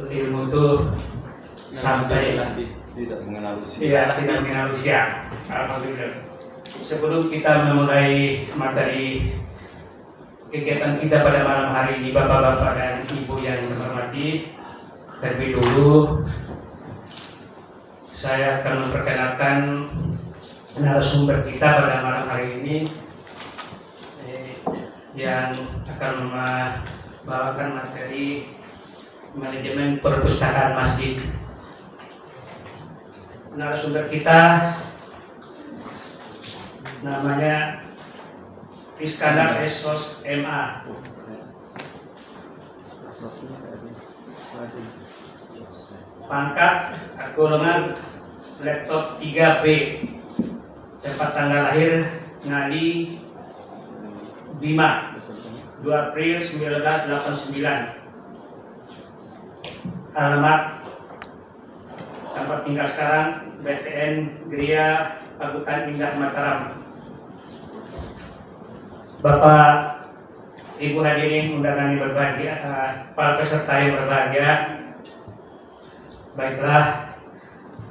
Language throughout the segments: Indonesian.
Ilmu itu sampai tidak mengenal usia. Iya, tidak mengenal usia. Alhamdulillah. Sebelum kita memulai materi kegiatan kita pada malam hari ini, bapak-bapak dan ibu yang terhormati, terlebih dulu saya akan memperkenalkan narasumber kita pada malam hari ini yang akan membawakan materi manajemen perpustakaan masjid. Narasumber kita namanya Iskandar Esos MA. Pangkat golongan laptop 3B. Tempat tanggal lahir Ngadi Bima 2 April 1989. Alamat tempat tinggal sekarang BTN Gria Pagutan Indah Mataram. Bapak Ibu hadirin undangan yang berbahagia, para peserta yang berbahagia, baiklah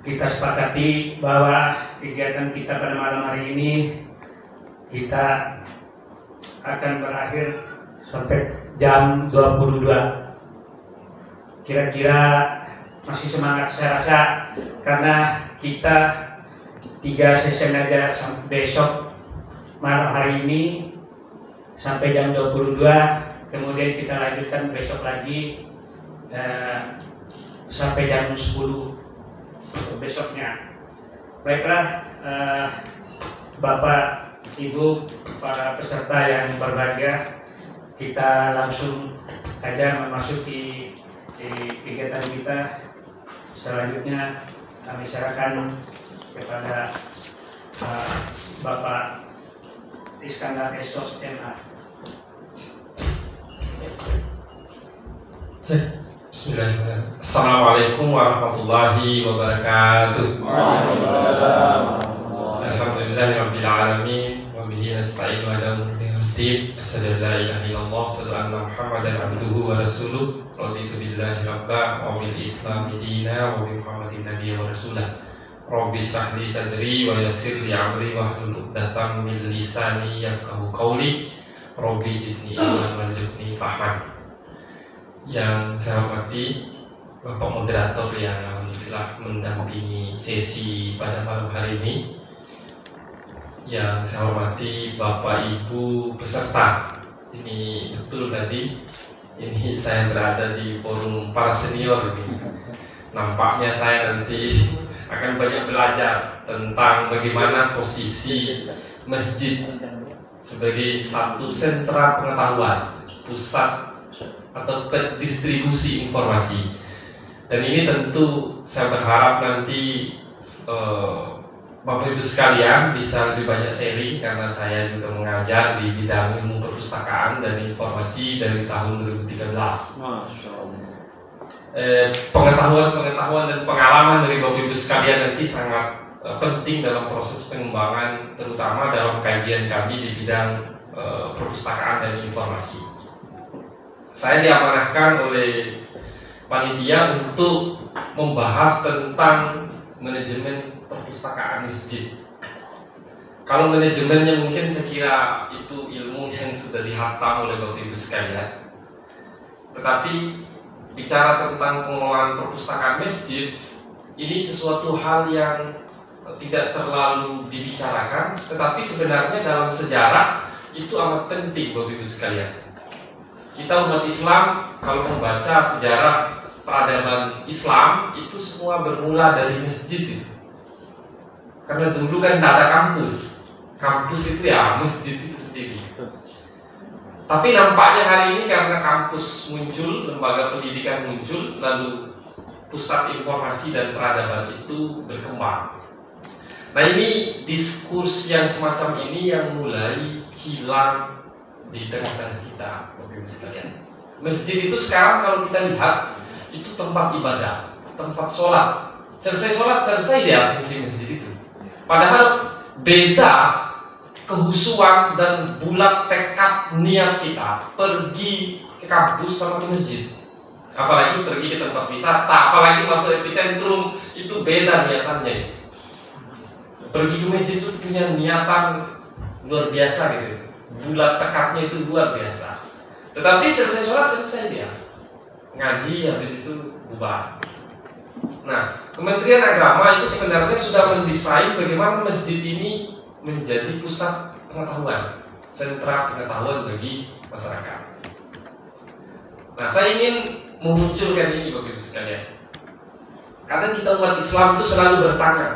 kita sepakati bahwa kegiatan kita pada malam hari ini kita akan berakhir sampai jam 22. Kira-kira masih semangat saya rasa, karena kita 3 sesi aja sampai besok malam hari ini sampai jam 22, kemudian kita lanjutkan besok lagi sampai jam 10 besoknya. Baiklah, Bapak, Ibu, para peserta yang berbahagia, kita langsung saja memasuki kegiatan kita. Selanjutnya kami serahkan kepada Bapak Iskandar Esos MA. Bismillahirrahmanirrahim. Assalamualaikum warahmatullahi wabarakatuh. Alhamdulillahirabbil alamin wa bihi nasta'inu ala umuri din. Asyhadu an la ilaha illallah wa asyhadu anna Muhammadan abduhu wa rasuluh. Raditu billahi rabba wa bil islam dina wa bi Muhammadin nabiyyan wa rasulah. Rabbi shrah li sadri wa yassir li amri wahlul 'uqdatam min lisani yafqahu qawli. Rabbi zidni ilman warzuqni fahman. Yang saya hormati Bapak moderator yang alhamdulillah mendampingi sesi pada malam hari ini. Yang saya hormati Bapak Ibu peserta. Ini betul tadi, ini saya berada di forum para senior ini. Nampaknya saya nanti akan banyak belajar tentang bagaimana posisi masjid sebagai satu sentra pengetahuan, pusat atau distribusi informasi. Dan ini tentu saya berharap nanti Bapak Ibu sekalian bisa lebih banyak sharing, karena saya juga mengajar di bidang ilmu perpustakaan dan informasi dari tahun 2013. Masya Allah. Pengetahuan dan pengalaman dari Bapak Ibu sekalian nanti sangat penting dalam proses pengembangan, terutama dalam kajian kami di bidang perpustakaan dan informasi. Saya diamanahkan oleh panitia untuk membahas tentang manajemen perpustakaan masjid. Kalau manajemennya mungkin saya kira itu ilmu yang sudah dihatam oleh Bapak Ibu sekalian. Tetapi bicara tentang pengelolaan perpustakaan masjid, ini sesuatu hal yang tidak terlalu dibicarakan, tetapi sebenarnya dalam sejarah itu amat penting Bapak Ibu sekalian. Kita umat Islam kalau membaca sejarah peradaban Islam itu semua bermula dari masjid itu. Karena dulu kan tidak ada kampus. Kampus itu ya masjid itu sendiri. Tapi nampaknya hari ini karena kampus muncul, lembaga pendidikan muncul, lalu pusat informasi dan peradaban itu berkembang. Nah, ini diskurs yang semacam ini yang mulai hilang di tengah-tengah kita, Bapak Ibu sekalian. Masjid itu sekarang kalau kita lihat itu tempat ibadah, tempat sholat. Selesai sholat, selesai dia fungsi masjid itu. Padahal beda kehusuan dan bulat tekad niat kita pergi ke kampus sama ke masjid. Apalagi pergi ke tempat wisata, apalagi masuk epicentrum, itu beda niatannya. Pergi ke masjid itu punya niatan luar biasa gitu, bulat tekadnya itu luar biasa. Tetapi selesai sholat selesai dia ngaji, habis itu bubar. Nah, Kementerian Agama itu sebenarnya sudah mendesain bagaimana masjid ini menjadi pusat pengetahuan, sentra pengetahuan bagi masyarakat. Nah, saya ingin memunculkan ini Bapak Ibu sekalian. Karena kita umat Islam itu selalu bertanya,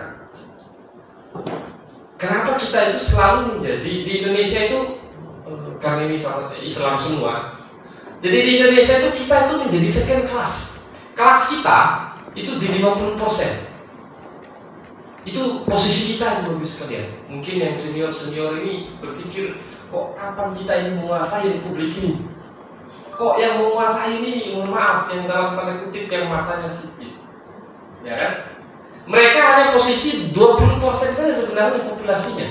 kenapa kita itu selalu menjadi di Indonesia itu, karena ini Islam semua. Jadi di Indonesia itu kita itu menjadi second class. Kelas kita itu di 50%. Itu posisi kita Bapak Ibu sekalian. Mungkin yang senior-senior ini berpikir, kok kapan kita ini menguasai republik ini? Kok yang menguasai ini, mohon maaf, yang dalam tanda kutip yang matanya sipit, ya kan? Mereka hanya posisi 20% saja sebenarnya populasinya.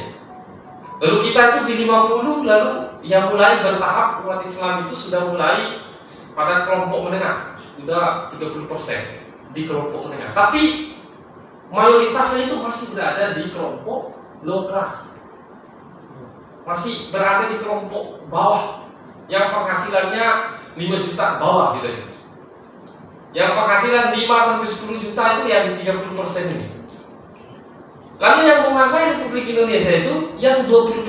Lalu kita itu di 50, lalu yang mulai bertahap umat Islam itu sudah mulai pada kelompok menengah, sudah 30% di kelompok menengah. Tapi mayoritasnya itu masih berada di kelompok low class, masih berada di kelompok bawah, yang penghasilannya 5 juta ke bawah gitu. Yang penghasilan 5-10 juta itu yang 30% ini. Lalu yang menguasai Republik Indonesia itu yang 20%.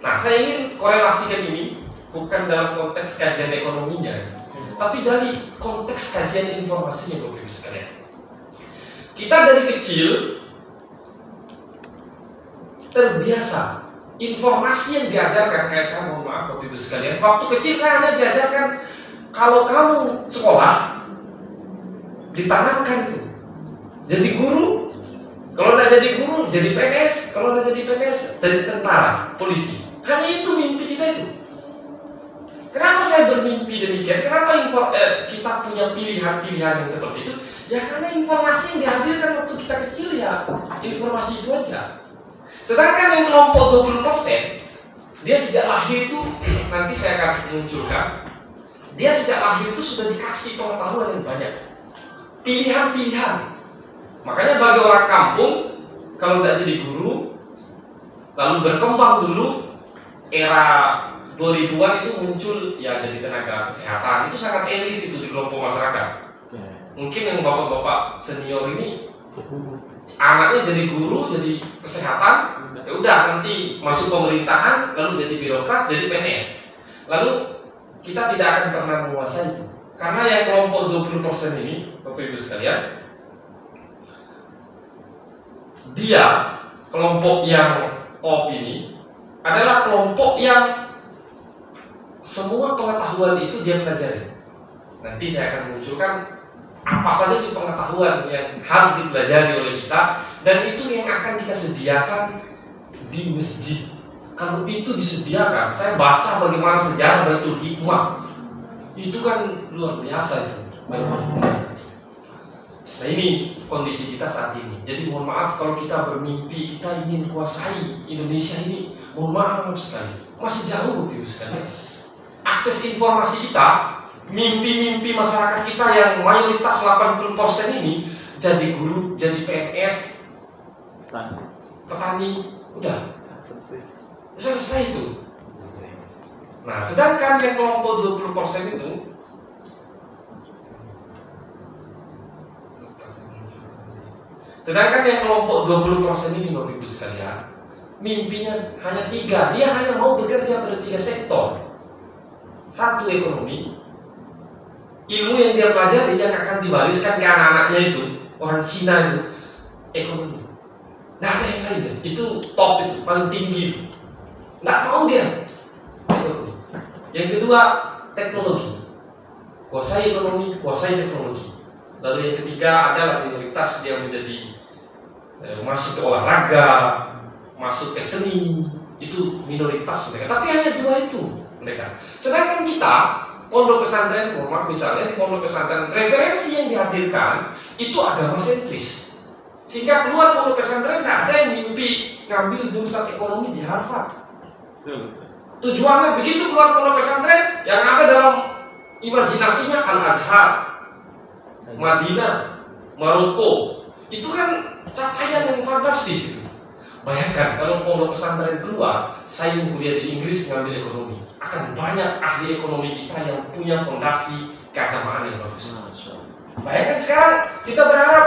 Nah, saya ingin korelasikan ini bukan dalam konteks kajian ekonominya, tapi dari konteks kajian informasinya Bapak Ibu sekalian. Kita dari kecil terbiasa informasi yang diajarkan, kayak saya mohon maaf Bapak Ibu sekalian, waktu kecil saya hanya diajarkan kalau kamu sekolah ditanamkan itu jadi guru, kalau tidak jadi guru jadi PNS, kalau tidak jadi PNS jadi tentara, polisi. Hanya itu mimpi kita itu. Kenapa saya bermimpi demikian? Kenapa kita punya pilihan-pilihan yang seperti itu? Ya karena informasi yang dihadirkan waktu kita kecil ya informasi itu aja. Sedangkan yang kelompok 20%, dia sejak lahir itu, nanti saya akan munculkan, dia sejak lahir itu sudah dikasih pengetahuan yang banyak, pilihan-pilihan. Makanya bagi orang kampung, kalau tidak jadi guru, lalu berkembang dulu, era 2000-an itu muncul ya jadi tenaga kesehatan, itu sangat elit itu di kelompok masyarakat. Mungkin yang bapak-bapak senior ini anaknya jadi guru, jadi kesehatan, ya udah nanti masuk pemerintahan, lalu jadi birokrat, jadi PNS. Lalu kita tidak akan pernah menguasai itu. Karena yang kelompok 20% ini, Bapak Ibu sekalian, dia kelompok yang top ini adalah kelompok yang semua pengetahuan itu dia pelajari. Nanti saya akan munculkan apa saja sih pengetahuan yang harus dipelajari oleh kita, dan itu yang akan kita sediakan di masjid. Kalau itu disediakan, saya baca bagaimana sejarah Baitul Hikmah, itu kan luar biasa itu. Nah ini kondisi kita saat ini. Jadi mohon maaf kalau kita bermimpi kita ingin kuasai Indonesia ini, mohon maaf sekali, masih jauh Bapak Ibu sekalian. Akses informasi kita, mimpi-mimpi masyarakat kita yang mayoritas 80% ini jadi guru, jadi PNS, petani, udah selesai itu. Nah, sedangkan yang kelompok 20% itu yang kelompok 20% ini Bapak Ibu sekalian, mimpinya hanya 3, dia hanya mau bekerja pada 3 sektor. 1 ekonomi, ilmu yang dia pelajari yang akan diwariskan ke anak-anaknya itu, orang Cina itu, ekonomi. Nggak ada yang lain, itu top, itu paling tinggi. Nggak mau dia ekonomi. Yang kedua, teknologi. Kuasai ekonomi, kuasai teknologi. Lalu yang ketiga adalah minoritas, dia menjadi masuk ke olahraga, masuk ke seni, itu minoritas mereka. Tapi hanya 2 itu mereka. Sedangkan kita pondok pesantren, misalnya di pondok pesantren, referensi yang dihadirkan itu agama sentris. Sehingga keluar pondok pesantren nggak ada yang mimpi ngambil jurusan ekonomi di Harvard. Tujuannya begitu keluar pondok pesantren, yang ada dalam imajinasinya Al-Azhar, Madinah, Maroko. Itu kan capaian yang fantastis itu. Bayangkan kalau pondok pesantren keluar, saya kuliah di Inggris ngambil ekonomi, akan banyak ahli ekonomi kita yang punya fondasi keagamaan yang bagus. Bayangkan sekarang kita berharap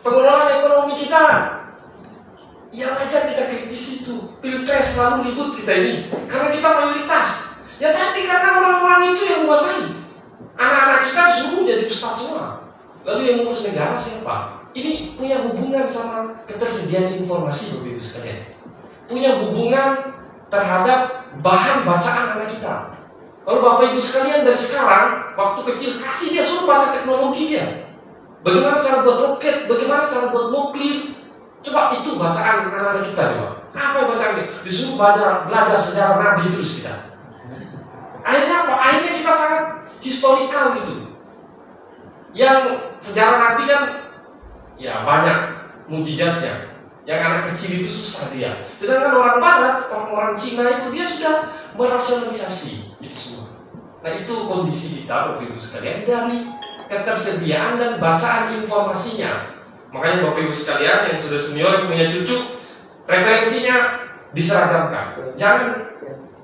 pengelolaan ekonomi kita yang ajar kita kritis itu, pilpres selalu ribut kita ini, karena kita mayoritas. Ya tapi karena orang-orang itu yang menguasai, anak-anak kita disuruh jadi ustaz semua. Lalu yang ngurus negara siapa? Ini punya hubungan sama ketersediaan informasi, Bapak Ibu sekalian. Punya hubungan terhadap bahan bacaan anak kita. Kalau Bapak Ibu sekalian dari sekarang, waktu kecil kasih dia suruh baca teknologi dia. Bagaimana cara buat roket, bagaimana cara buat nuklir. Coba itu bacaan anak-anak kita coba. Apa yang bacaan ini? Disuruh belajar sejarah Nabi terus kita. Akhirnya apa? Akhirnya kita sangat historikal gitu. Yang sejarah Nabi kan ya banyak mujizatnya. Yang anak kecil itu susah dia. Sedangkan orang Barat, orang-orang Cina itu dia sudah merasionalisasi itu semua. Nah itu kondisi kita, Bapak Ibu sekalian, dari ketersediaan dan bacaan informasinya. Makanya Bapak Ibu sekalian yang sudah senior yang punya cucu, referensinya diseragamkan. Jangan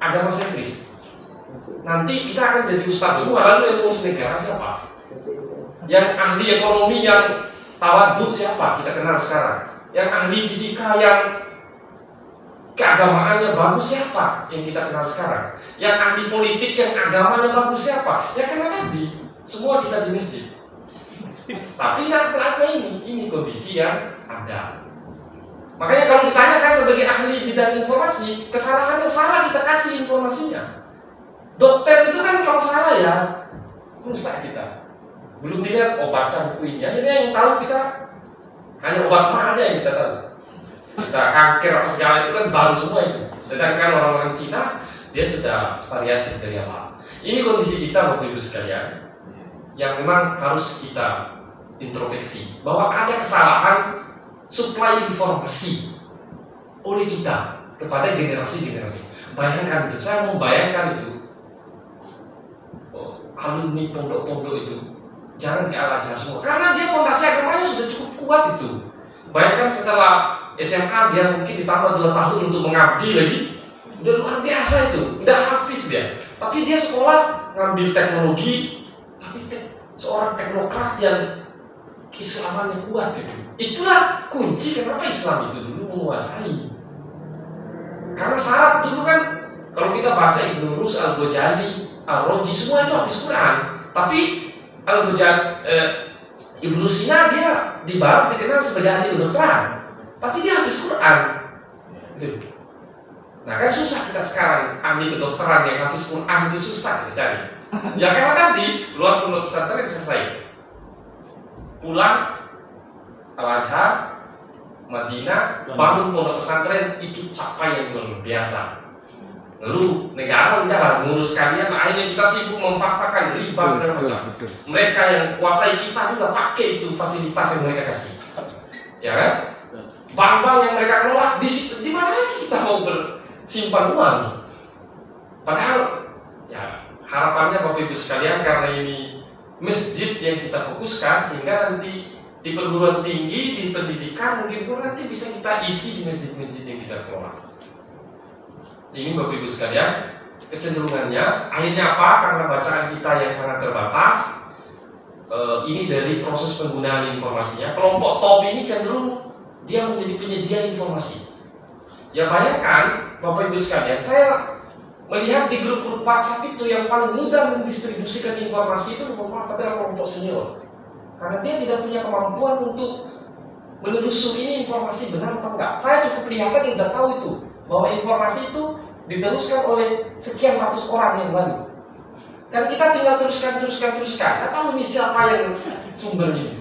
agama sentris. Nanti kita akan jadi ustaz semua, lalu yang ngurus negara siapa? Yang ahli ekonomi yang tawaduk siapa? Kita kenal sekarang. Yang ahli fisika yang keagamaannya bagus siapa? Yang kita kenal sekarang. Yang ahli politik yang agamanya bagus siapa? Ya karena tadi semua kita di masjid. Tapi nggak pelata ini kondisi yang ada. Makanya kalau ditanya saya sebagai ahli bidang informasi, kesalahannya salah kita kasih informasinya. Dokter itu kan kalau salah ya rusak kita. Belum dilihat baca buku ini. Akhirnya yang tahu kita hanya obat mah aja yang kita tahu. Kita kanker apa segala itu kan baru semua itu. Sedangkan orang-orang Cina dia sudah variatif dari awal. Ini kondisi kita Bapak Ibu sekalian yang memang harus kita introspeksi bahwa ada kesalahan suplai informasi oleh kita kepada generasi-generasi. Bayangkan itu, saya membayangkan itu alumni pondok-pondok itu jangan ke Al-Azhar semua karena dia fondasi agamanya sudah cukup kuat itu. Bayangkan setelah SMA dia mungkin ditambah 2 tahun untuk mengabdi lagi, udah luar biasa itu, udah hafiz dia. Tapi dia sekolah ngambil teknologi, tapi seorang teknokrat yang keislamannya kuat itu. Itulah kunci kenapa Islam itu dulu menguasai. Karena syarat dulu kan kalau kita baca Ibnu Rus, Al-Ghazali, Al-Roji semua itu habis Quran. Tapi Ibnu Sina dia di Barat dikenal sebagai ahli kedokteran, tapi dia habis Quran. Gitu. Nah kan susah kita sekarang ahli kedokteran yang habis Quran itu susah dicari. Ya karena tadi luar pondok pesantren selesai. Pulang Al-Azhar, Madinah, bangun pondok pesantren itu capaian yang luar biasa. Lalu negara udah ngurus kalian, akhirnya kita sibuk memfatwakan riba segala macam. Mereka yang kuasai kita juga pakai itu fasilitas yang mereka kasih, ya kan? Bank-bank yang mereka kelola di mana lagi kita mau bersimpan uang? Padahal ya harapannya Bapak Ibu sekalian karena ini masjid yang kita fokuskan sehingga nanti di perguruan tinggi, di pendidikan mungkin pun nanti bisa kita isi di masjid-masjid yang kita kelola. Ini Bapak Ibu sekalian, kecenderungannya akhirnya apa? Karena bacaan kita yang sangat terbatas, ini dari proses penggunaan informasinya. Kelompok top ini cenderung dia menjadi penyedia informasi. Ya bayangkan Bapak Ibu sekalian, saya melihat di grup-grup WhatsApp itu yang paling mudah mendistribusikan informasi itu adalah kelompok senior. Karena dia tidak punya kemampuan untuk menelusuri ini informasi benar atau enggak. Saya cukup lihat aja udah tahu itu bahwa informasi itu diteruskan oleh sekian ratus orang yang lalu. Kan kita tinggal teruskan. Nggak tahu ini siapa yang sumbernya.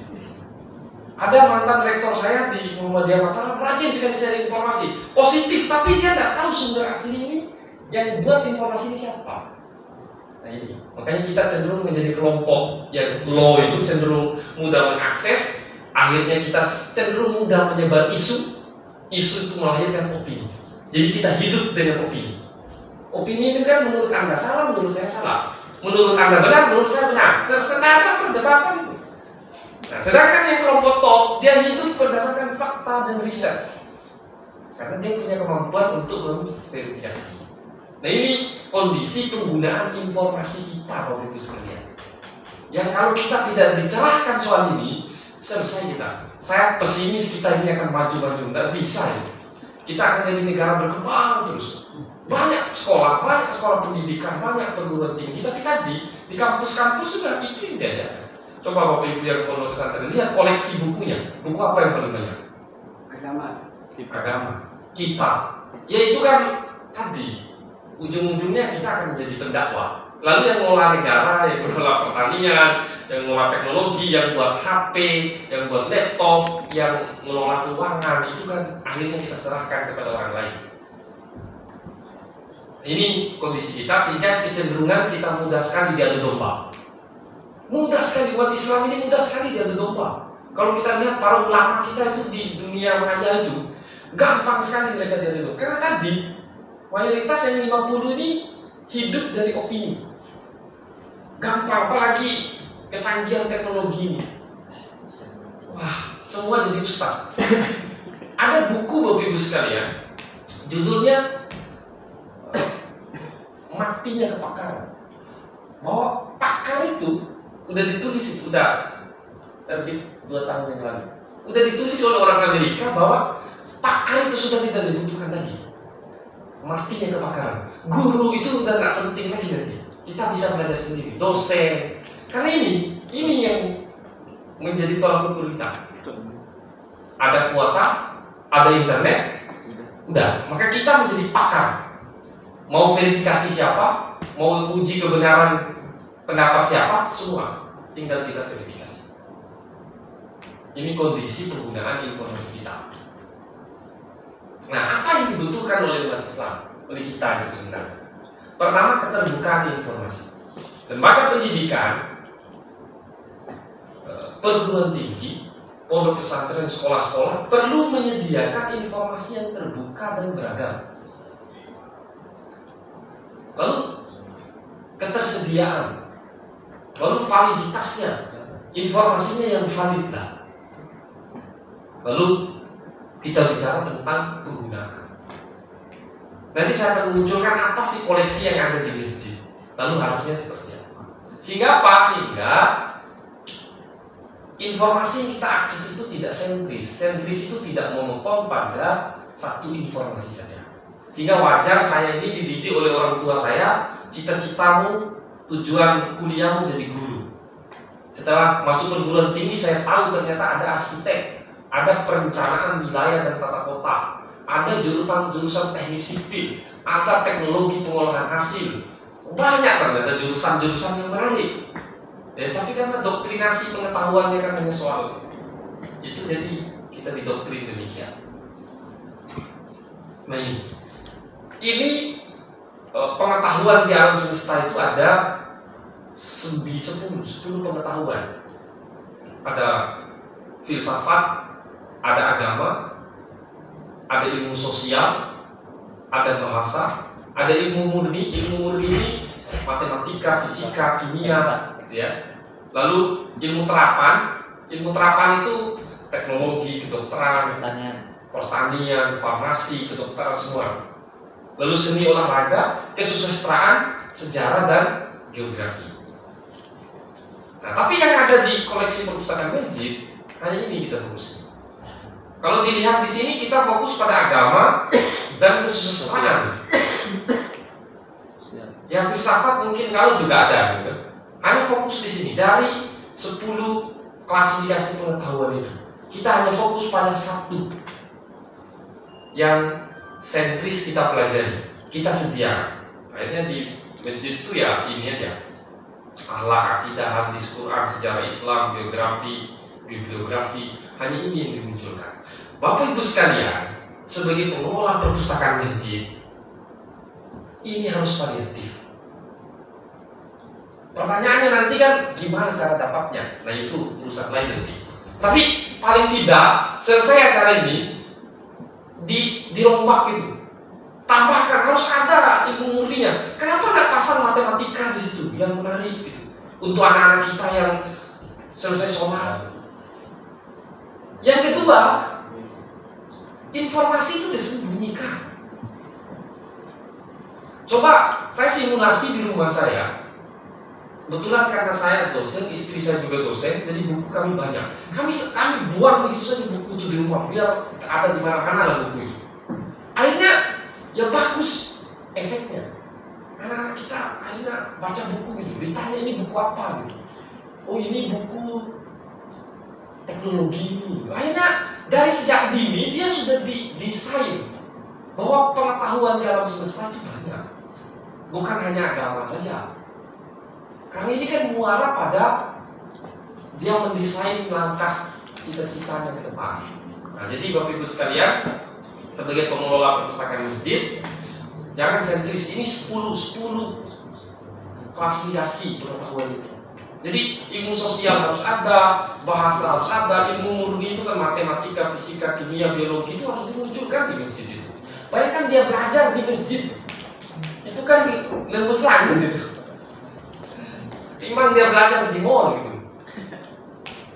Ada mantan rektor saya di Muhammadiyah Mataram rajin sekali share informasi positif, tapi dia nggak tahu sumber asli ini yang buat informasi ini siapa. Nah ini, makanya kita cenderung menjadi kelompok yang low itu cenderung mudah mengakses. Akhirnya kita cenderung mudah menyebar isu itu melahirkan opini. Jadi kita hidup dengan opini. Opini itu kan menurut Anda salah, menurut saya salah. Menurut Anda benar, menurut saya benar. Sedangkan perdebatan itu. Nah, sedangkan yang kelompok top, dia hidup berdasarkan fakta dan riset. Karena dia punya kemampuan untuk memverifikasi. Nah, ini kondisi penggunaan informasi kita, Bapak Ibu sekalian. Yang kalau kita tidak dicerahkan soal ini, selesai kita. Saya pesimis kita ini akan maju-maju, tidak bisa ya. Kita akan jadi negara berkembang terus. Banyak sekolah pendidikan, banyak perguruan tinggi. Tapi tadi di kampus-kampus sudah itu aja. Coba Bapak Ibu yang pondok pesantren lihat koleksi bukunya. Buku apa yang paling banyak? Agama. Kitab. Ya itu kan tadi ujung-ujungnya kita akan menjadi pendakwah. Lalu yang mengelola negara, yang mengelola pertanian, yang mengelola teknologi, yang buat HP, yang buat laptop, yang mengelola keuangan, itu kan akhirnya kita serahkan kepada orang lain. Ini kondisi kita sehingga kecenderungan kita mudah sekali diadu domba. Mudah sekali, umat Islam ini mudah sekali diadu domba. Kalau kita lihat para ulama kita itu di dunia maya itu gampang sekali mereka diadu domba. Karena tadi mayoritas yang 50 ini hidup dari opini. Gampang, apalagi kecanggihan teknologi ini. Wah, semua jadi ustaz. Ada buku Bapak Ibu sekalian, judulnya Matinya Kepakaran. Bahwa pakar itu udah ditulis, udah terbit 2 tahun yang lalu. Udah ditulis oleh orang Amerika bahwa pakar itu sudah tidak dibutuhkan lagi. Matinya kepakaran. Guru itu udah nggak penting lagi nanti. Kita bisa belajar sendiri, dosen. Karena ini yang menjadi tolak ukur kita. Ada kuota, ada internet, udah. Maka kita menjadi pakar. Mau verifikasi siapa, mau uji kebenaran pendapat siapa, semua tinggal kita verifikasi. Ini kondisi penggunaan informasi kita. Nah, apa yang dibutuhkan oleh umat Islam, oleh kita itu sebenarnya? Pertama, keterbukaan informasi. Lembaga pendidikan, perguruan tinggi, pondok pesantren, sekolah-sekolah perlu menyediakan informasi yang terbuka dan beragam. Lalu ketersediaan, lalu validitasnya, informasinya yang valid lah. Lalu kita bicara tentang penggunaan. Nanti saya akan munculkan apa sih koleksi yang ada di masjid. Lalu harusnya seperti apa? Sehingga apa? Sehingga informasi yang kita akses itu tidak sentris. Sentris itu tidak monoton pada satu informasi saja. Sehingga wajar saya ini dididik oleh orang tua saya, cita-citamu, tujuan kuliahmu jadi guru. Setelah masuk perguruan tinggi saya tahu ternyata ada arsitek, ada perencanaan wilayah dan tata kota, ada jurusan teknik sipil, ada teknologi pengolahan hasil. Banyak ternyata jurusan-jurusan yang menarik. Ya, tapi karena doktrinasi pengetahuannya kan hanya soal itu, jadi kita didoktrin demikian. Nah ini pengetahuan di alam semesta itu ada 10 pengetahuan. Ada filsafat, ada agama, ada ilmu sosial, ada bahasa, ada ilmu murni. Ilmu murni ini matematika, fisika, kimia, ya. Lalu ilmu terapan itu teknologi, kedokteran, pertanian, farmasi, kedokteran semua. Lalu seni olahraga, kesusastraan, sejarah dan geografi. Nah, tapi yang ada di koleksi perpustakaan masjid hanya ini kita fokus. Kalau dilihat di sini kita fokus pada agama dan kesusastraan. Ya filsafat mungkin kalau juga ada, gitu. Hanya fokus di sini dari 10 klasifikasi pengetahuan itu. Kita hanya fokus pada satu yang sentris kita pelajari, kita sediakan. Akhirnya di masjid itu ya ini aja, akhlak, akidah, hadis, Quran, sejarah Islam, biografi, bibliografi, hanya ini yang dimunculkan. Bapak Ibu sekalian, sebagai pengelola perpustakaan masjid, ini harus variatif. Pertanyaannya nanti kan gimana cara dapatnya? Nah itu urusan lain nanti. Tapi paling tidak selesai acara ini dirombak itu. tambahkan, harus ada ilmu murninya. Kenapa nggak pasang matematika di situ yang menarik gitu untuk anak-anak kita yang selesai sholat. Yang kedua, informasi itu disembunyikan. Coba saya simulasi di rumah saya. Kebetulan karena saya dosen, istri saya juga dosen, jadi buku kami banyak. Kami buang begitu saja buku itu di rumah, biar ada di mana-mana lah buku itu. Akhirnya ya bagus efeknya. Anak-anak kita akhirnya baca buku itu, ditanya ini buku apa gitu. Oh ini buku teknologi ini. Akhirnya dari sejak dini dia sudah didesain bahwa pengetahuan di alam semesta itu banyak, bukan hanya agama saja. Karena ini kan muara pada dia mendesain langkah cita-citanya ke depan. Nah, jadi Bapak Ibu sekalian, sebagai pengelola perpustakaan masjid, jangan sentris ini 10 klasifikasi pengetahuan itu. Jadi ilmu sosial harus ada, bahasa harus ada, ilmu murni itu kan matematika, fisika, kimia, biologi itu harus dimunculkan di masjid itu. Bayangkan dia belajar di masjid, itu kan nembus langit gitu. Timbang dia belajar di mall gitu.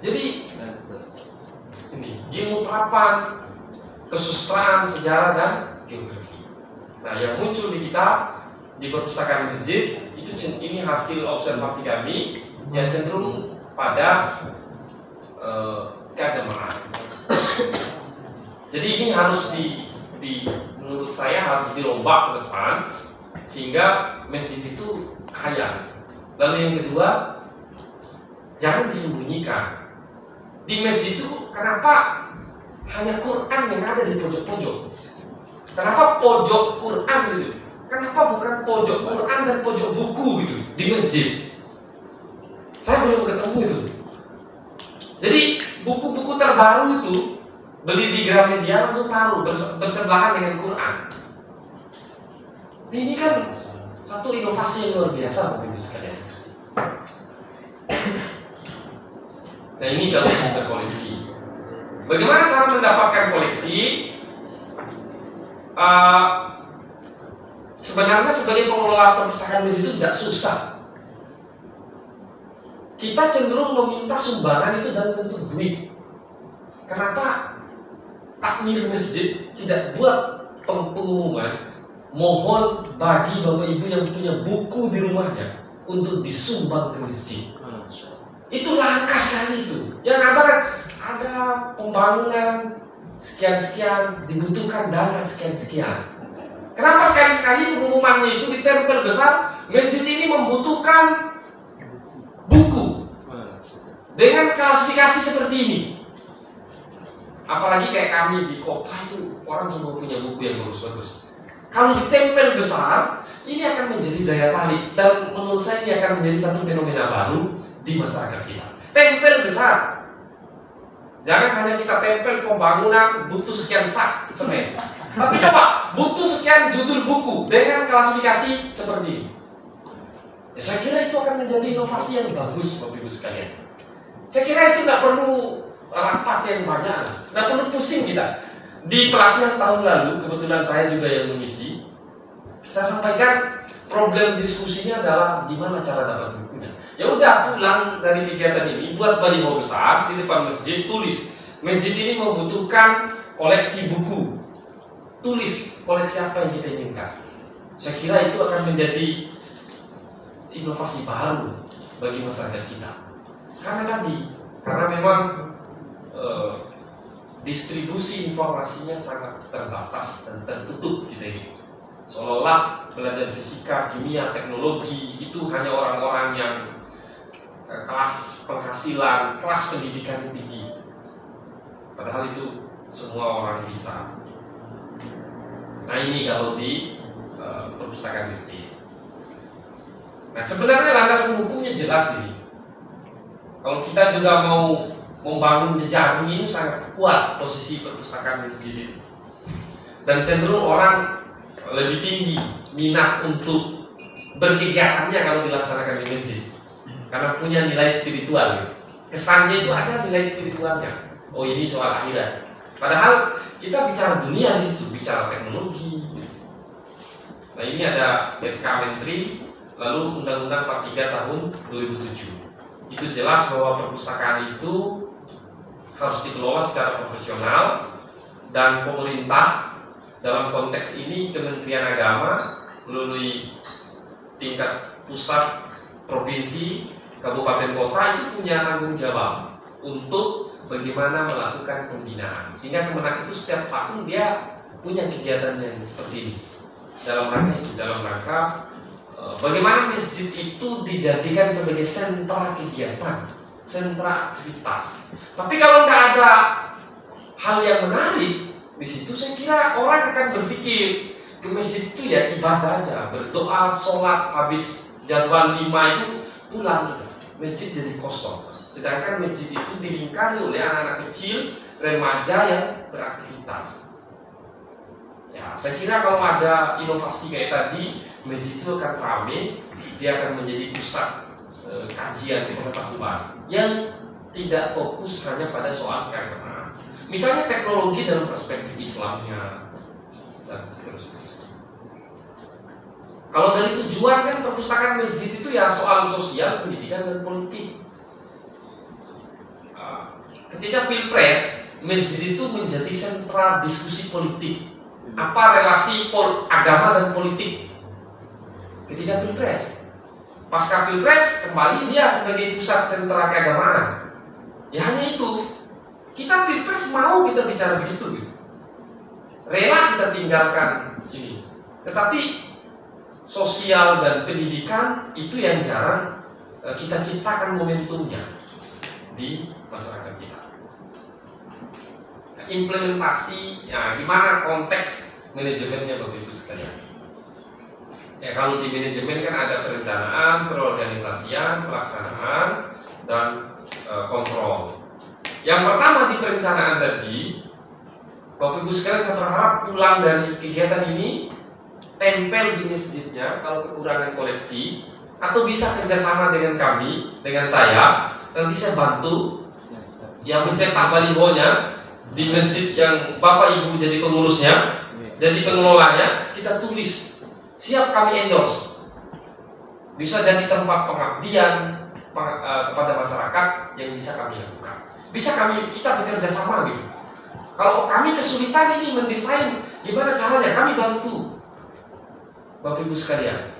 Jadi ini ilmu terapan, kesusastraan, sejarah dan geografi. Nah, yang muncul di kita di perpustakaan masjid itu ini hasil observasi kami yang cenderung pada keagamaan. Jadi ini harus menurut saya harus dirombak ke depan sehingga masjid itu kaya. Lalu yang kedua, jangan disembunyikan. Di masjid itu kenapa hanya Quran yang ada di pojok-pojok? Kenapa pojok Quran itu? Kenapa bukan pojok Quran dan pojok buku gitu di masjid? Saya belum ketemu itu. Jadi buku-buku terbaru itu beli di Gramedia langsung taruh bersebelahan dengan Quran. Nah, ini kan satu inovasi yang luar biasa, Bapak Ibu sekalian. Nah, ini kalau kita koleksi. Bagaimana cara mendapatkan koleksi? Sebenarnya sebagai pengelola perpustakaan masjid itu tidak susah. Kita cenderung meminta sumbangan itu dalam bentuk duit. Kenapa takmir masjid tidak buat pengumuman mohon bagi Bapak Ibu yang punya buku di rumahnya untuk disumbang ke masjid? Itu langka sekali itu. Yang ada pembangunan sekian-sekian, dibutuhkan dana sekian-sekian. Kenapa sekali-sekali pengumumannya itu ditempel besar, masjid ini membutuhkan buku dengan klasifikasi seperti ini. Apalagi kayak kami di kota itu orang semua punya buku yang bagus-bagus. Kalau ditempel besar, ini akan menjadi daya tarik dan menurut saya ini akan menjadi satu fenomena baru di masyarakat kita. Tempel besar. Jangan hanya kita tempel pembangunan butuh sekian sak semen. Tapi coba butuh sekian judul buku dengan klasifikasi seperti ini. Ya, saya kira itu akan menjadi inovasi yang bagus, Bapak Ibu sekalian. Saya kira itu nggak perlu rapat yang banyak, nggak perlu pusing kita. Di pelatihan tahun lalu, kebetulan saya juga yang mengisi, saya sampaikan problem diskusinya adalah gimana cara dapat bukunya. Ya udah, pulang dari kegiatan ini, buat baliho besar di depan masjid, tulis masjid ini membutuhkan koleksi buku. Tulis koleksi apa yang kita inginkan. Saya kira itu akan menjadi inovasi baru bagi masyarakat kita. Karena memang distribusi informasinya sangat terbatas dan tertutup kita ini. Seolah-olah belajar fisika, kimia, teknologi itu hanya orang-orang yang kelas penghasilan, kelas pendidikan yang tinggi. Padahal itu semua orang bisa. Nah, ini kalau di perpustakaan masjid. Nah, sebenarnya landasan hukumnya jelas ini. Kalau kita juga mau membangun jejaring ini sangat kuat posisi perpustakaan masjid ini. Dan cenderung orang lebih tinggi minat untuk berkegiatannya kalau dilaksanakan di masjid. Karena punya nilai spiritual gitu. Kesannya itu ada nilai spiritualnya. Oh, ini soal akhirat. Padahal kita bicara dunia di situ, bicara teknologi. Gitu. Nah, ini ada SK Menteri, lalu Undang-Undang 43 tahun 2007. Itu jelas bahwa perpustakaan itu harus dikelola secara profesional, dan pemerintah dalam konteks ini Kementerian Agama melalui tingkat pusat, provinsi, kabupaten, kota itu punya tanggung jawab untuk bagaimana melakukan pembinaan. Sehingga Kemenak itu setiap tahun dia punya kegiatan yang seperti ini. Dalam rangka bagaimana masjid itu dijadikan sebagai sentra kegiatan, sentra aktivitas. Tapi kalau nggak ada hal yang menarik di situ, saya kira orang akan berpikir ke masjid itu ya ibadah aja, berdoa, sholat, habis jadwal 5 itu pulang kita. Masjid jadi kosong. Sedangkan masjid itu dilingkari oleh anak-anak kecil, remaja yang beraktivitas. Ya, saya kira kalau ada inovasi kayak tadi, masjid itu akan ramai, dia akan menjadi pusat kajian pengetahuan yang tidak fokus hanya pada soal keagamaan. Misalnya teknologi dalam perspektif Islamnya dan seterusnya. Kalau dari tujuan kan perpustakaan masjid itu ya soal sosial, pendidikan, dan politik. Ketika Pilpres, masjid itu menjadi sentra diskusi politik. Apa relasi agama dan politik ketika Pilpres? Pasca Pilpres kembali dia sebagai pusat sentra keagamaan. Ya hanya itu. Kita Pilpres mau kita bicara begitu gitu. Rela kita tinggalkan ini. Tetapi sosial dan pendidikan itu yang jarang kita ciptakan momentumnya di masyarakat kita. Nah, implementasi, ya gimana konteks manajemennya Bapak Ibu sekalian. Ya kalau di manajemen kan ada perencanaan, perorganisasian, pelaksanaan, dan kontrol. Yang pertama di perencanaan tadi, Bapak Ibu sekalian, saya berharap pulang dari kegiatan ini tempel di masjidnya kalau kekurangan koleksi, atau bisa kerjasama dengan kami, dengan saya, nanti saya bantu yang mencetak balihonya di masjid yang Bapak Ibu jadi pengurusnya, jadi pengelolanya, kita tulis siap kami endorse, bisa jadi tempat pengabdian kepada masyarakat yang bisa kami lakukan, bisa kita bekerja sama gitu. Kalau kami kesulitan ini mendesain gimana caranya, kami bantu Bapak Ibu sekalian.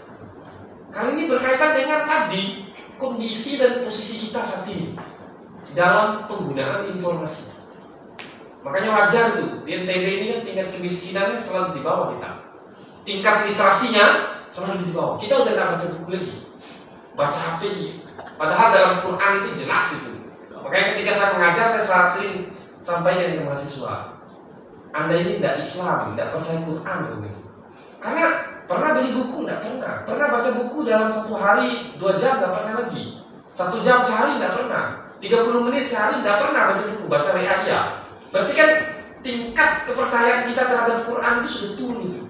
Kali ini berkaitan dengan tadi kondisi dan posisi kita saat ini dalam penggunaan informasi. Makanya wajar tuh di NTB ini kan tingkat kemiskinannya selalu di bawah kita, tingkat literasinya selalu di bawah. Kita udah nggak baca buku lagi, baca HP. Padahal dalam Quran itu jelas itu. Makanya ketika saya mengajar, saya sering sampaikan ke mahasiswa, Anda ini tidak Islam, tidak percaya Quran, karena pernah beli buku? Tidak pernah. Pernah baca buku dalam 1 hari 2 jam? Tidak pernah lagi. 1 jam sehari? Tidak pernah. 30 menit sehari? Tidak pernah baca buku. Baca WA ya. Berarti kan tingkat kepercayaan kita terhadap Quran itu sudah turun itu.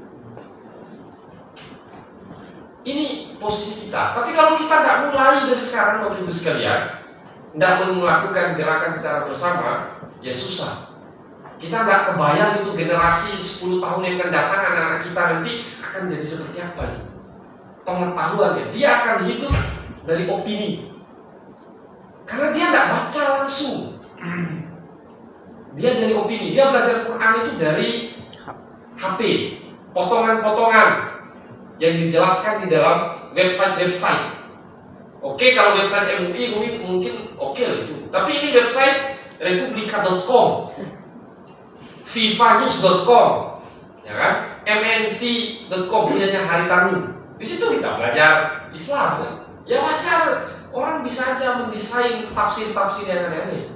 Ini posisi kita. Tapi kalau kita tidak mulai dari sekarang, Bapak Ibu sekalian, tidak melakukan gerakan secara bersama, ya susah. Kita nggak kebayang itu generasi 10 tahun yang akan datang, anak-anak kita nanti akan jadi seperti apa itu. Pengetahuannya, dia akan hidup dari opini. Karena dia nggak baca langsung. Dia dari opini, dia belajar Quran itu dari HP, potongan-potongan yang dijelaskan di dalam website-website. Oke, kalau website MUI mungkin oke lah itu. Tapi ini website republika.com, fifanews.com, ya kan? MNC.com punyanya Haritanu. Di situ kita belajar Islam, kan? Ya wajar, orang bisa aja mendesain tafsir-tafsir yang aneh-aneh.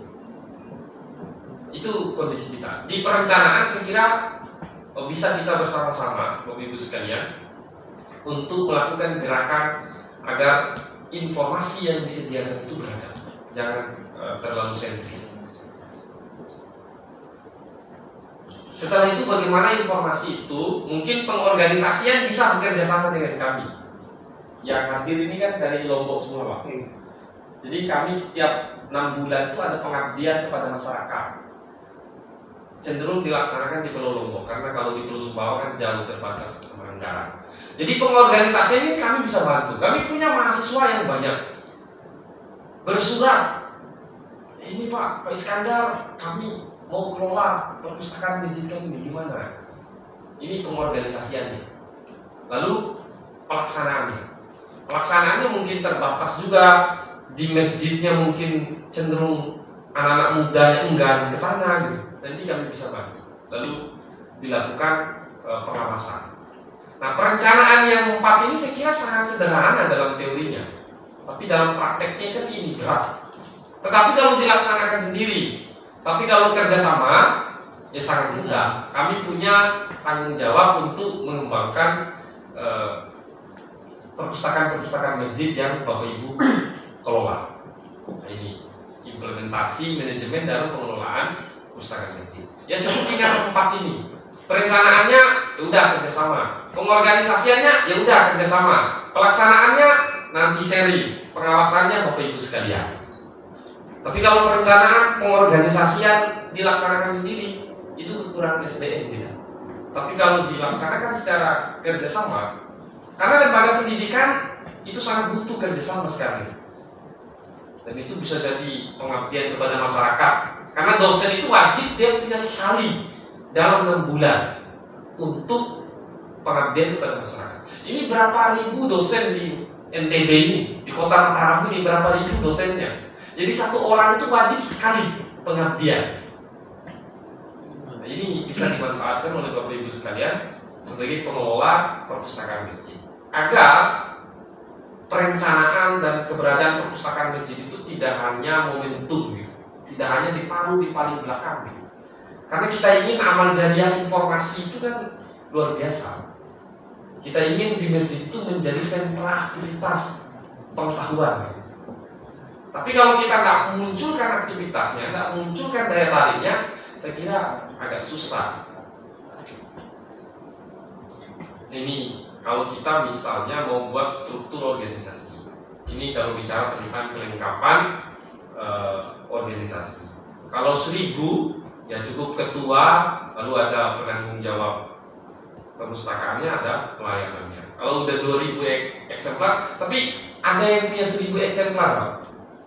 Itu kondisi kita. Di perencanaan saya kira bisa kita bersama-sama, Bapak Ibu sekalian, untuk melakukan gerakan agar informasi yang disediakan itu beragam, jangan terlalu sentris. Setelah itu bagaimana informasi itu, mungkin pengorganisasian bisa bekerja sama dengan kami. Yang hadir ini kan dari Lombok semua, Pak. Jadi kami setiap 6 bulan itu ada pengabdian kepada masyarakat. Cenderung dilaksanakan di Pulau Lombok, karena kalau di Pulau Sumbawa kan jauh terbatas anggaran. Jadi pengorganisasian ini kami bisa bantu. Kami punya mahasiswa yang banyak bersurat, ini Pak Iskandar, kami mau kelola perpustakaan masjid kami ini gimana? Ini pengorganisasiannya. Lalu pelaksanaannya mungkin terbatas juga, di masjidnya mungkin cenderung anak-anak muda yang enggan ke sana gitu. Nanti kami bisa bantu. Lalu dilakukan pengawasan. Nah, perencanaan yang 4 ini saya kira sangat sederhana dalam teorinya, tapi dalam prakteknya kan ini berat. Tetapi kalau dilaksanakan sendiri, tapi kalau kerjasama ya sangat mudah. Kami punya tanggung jawab untuk mengembangkan perpustakaan masjid yang Bapak Ibu kelola. Nah, ini implementasi manajemen dalam pengelolaan perpustakaan masjid. Ya cukup ingat 4 ini. Perencanaannya ya udah kerjasama, pengorganisasiannya ya udah kerjasama, pelaksanaannya nanti seri, pengawasannya Bapak Ibu sekalian. Tapi kalau perencanaan, pengorganisasian dilaksanakan sendiri, itu kekurangan SDM tidak. Tapi kalau dilaksanakan secara kerjasama, karena lembaga pendidikan itu sangat butuh kerjasama sekali, dan itu bisa jadi pengabdian kepada masyarakat. Karena dosen itu wajib dia punya sekali dalam 6 bulan untuk pengabdian kepada masyarakat. Ini berapa ribu dosen di NTB ini, di Kota Mataram ini berapa ribu dosennya. Jadi satu orang itu wajib sekali pengabdian. Nah, ini bisa dimanfaatkan oleh Bapak Ibu sekalian sebagai pengelola perpustakaan masjid, agar perencanaan dan keberadaan perpustakaan masjid itu tidak hanya momentum, gitu. Tidak hanya ditaruh di paling belakang, gitu. Karena kita ingin amal jariah informasi itu kan luar biasa. Kita ingin di masjid itu menjadi sentra aktivitas pengetahuan. Tapi kalau kita nggak munculkan aktivitasnya, nggak munculkan daya tariknya, saya kira agak susah. Ini kalau kita misalnya mau buat struktur organisasi, ini kalau bicara tentang kelengkapan organisasi. Kalau 1000 ya cukup ketua, lalu ada penanggung jawab perpustakaannya, ada pelayanannya. Kalau udah 2000 eksemplar, tapi ada yang punya 1000 eksemplar Pak,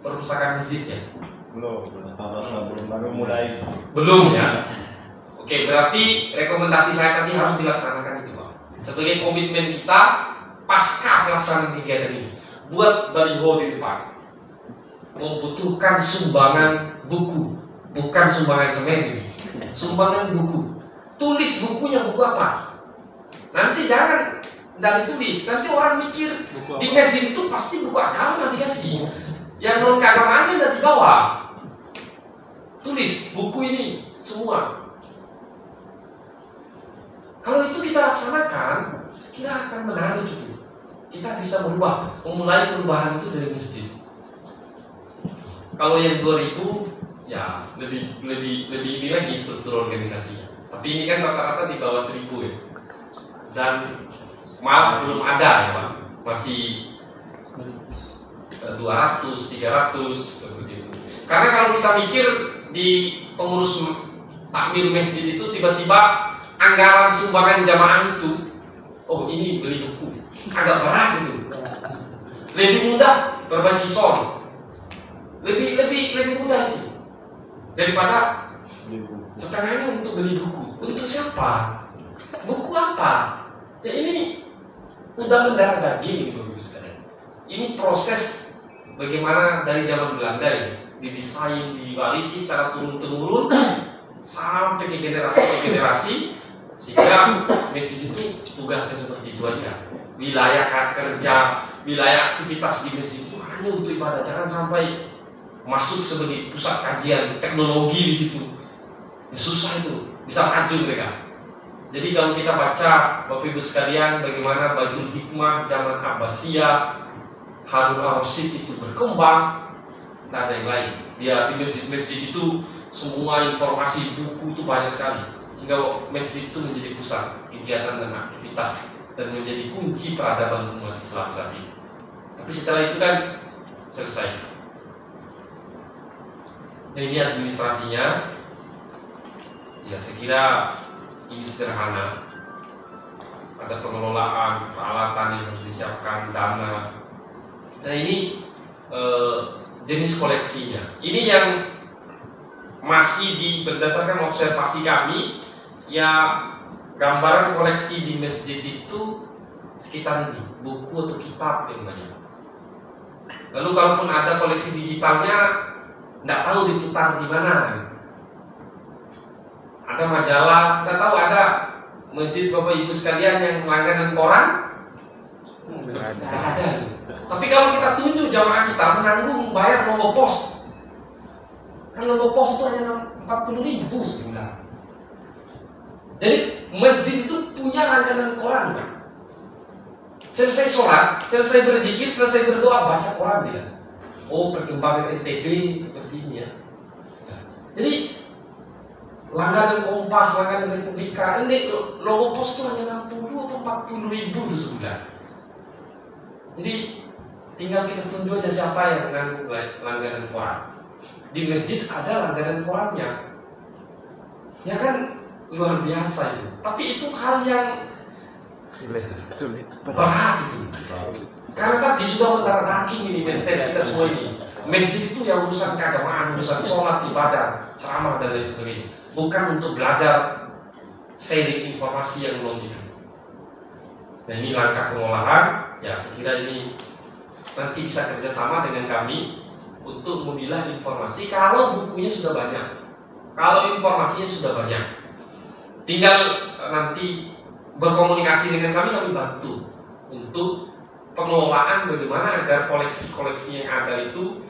perpustakaan masjidnya? Belum baru mulai. Belum ya? Oke, berarti rekomendasi saya tadi harus dilaksanakan itu Pak. Sebagai komitmen kita pasca pelaksanaan kegiatan ini, buat baliho di depan. Membutuhkan sumbangan buku, bukan sumbangan semen ini, sumbangan buku. Tulis bukunya buku apa? Nanti jangan dan ditulis. Nanti orang mikir di masjid itu pasti buku agama dikasih. Yang non keagamaannya udah dibawa. Tulis buku ini semua. Kalau itu kita laksanakan, saya kira akan menarik itu. Kita bisa memulai perubahan itu dari masjid. Kalau yang 2000 ya lebih ini lagi struktur organisasinya. Tapi ini kan rata-rata di bawah 1000 ya. Dan malah belum ada ya Pak. Masih 200, 300 begitu. Karena kalau kita mikir di pengurus takmir masjid itu tiba-tiba anggaran sumbangan jamaah itu, oh ini beli buku, agak berat itu. Lebih mudah berbagi soal. Lebih mudah itu daripada setengahnya untuk beli buku. Untuk siapa? Buku apa? Ya ini udah mendarah daging Bapak-Ibu sekalian. Ini proses bagaimana dari zaman Belanda ini didesain, diwarisi secara turun-temurun sampai ke generasi, sehingga masjid itu tugasnya seperti itu aja. Wilayah kerja, wilayah aktivitas di masjid itu hanya untuk ibadah. Jangan sampai masuk sebagai pusat kajian teknologi di situ. Ya, susah itu, bisa kacau mereka. Jadi kalau kita baca Bapak Ibu sekalian bagaimana Baitul Hikmah zaman Abbasiyah, Harun al-Rasyid itu berkembang, tidak ada yang lain. Dia di masjid itu semua informasi buku itu banyak sekali, sehingga masjid itu menjadi pusat kegiatan dan aktivitas dan menjadi kunci peradaban umat Islam saat ini. Tapi setelah itu kan selesai. Nah, ini administrasinya, ya saya kira ini sederhana. ada pengelolaan, peralatan yang harus disiapkan, dana. Nah ini jenis koleksinya. Ini yang masih berdasarkan observasi kami, ya gambaran koleksi di masjid itu sekitar ini, buku atau kitab yang banyak. Lalu kalaupun ada koleksi digitalnya, nggak tahu diputar di mana. Ada majalah, nggak tahu ada masjid Bapak Ibu sekalian yang langganan koran? Nggak ada. Tapi kalau kita tunjuk jamaah kita menanggung bayar nomor pos, kan nomor pos itu hanya 40.000 sebulan. Jadi masjid itu punya langganan koran, Pak. Selesai sholat, selesai berzikir, selesai berdoa, baca koran dia. Oh, perkembangan NTB seperti ini ya. Jadi langganan Kompas, langganan Republika, ini logo pos itu hanya 60 atau 40.000 tuh sebulan. Jadi tinggal kita tunjuk aja siapa yang menanggung langganan koran. Di masjid ada langganan korannya, ya kan, luar biasa itu. Tapi itu hal yang berat itu. Karena tadi sudah mendarah daging ini mindset kita semua ini. Masjid itu ya urusan keagamaan, urusan sholat, ibadah, ceramah dan lain sebagainya. Bukan untuk belajar sharing informasi yang belum itu. Nah ini langkah pengolahan, ya sekira ini nanti bisa kerjasama dengan kami untuk memilah informasi kalau bukunya sudah banyak. Kalau informasinya sudah banyak, tinggal nanti berkomunikasi dengan kami bantu untuk pengelolaan bagaimana agar koleksi-koleksi yang ada itu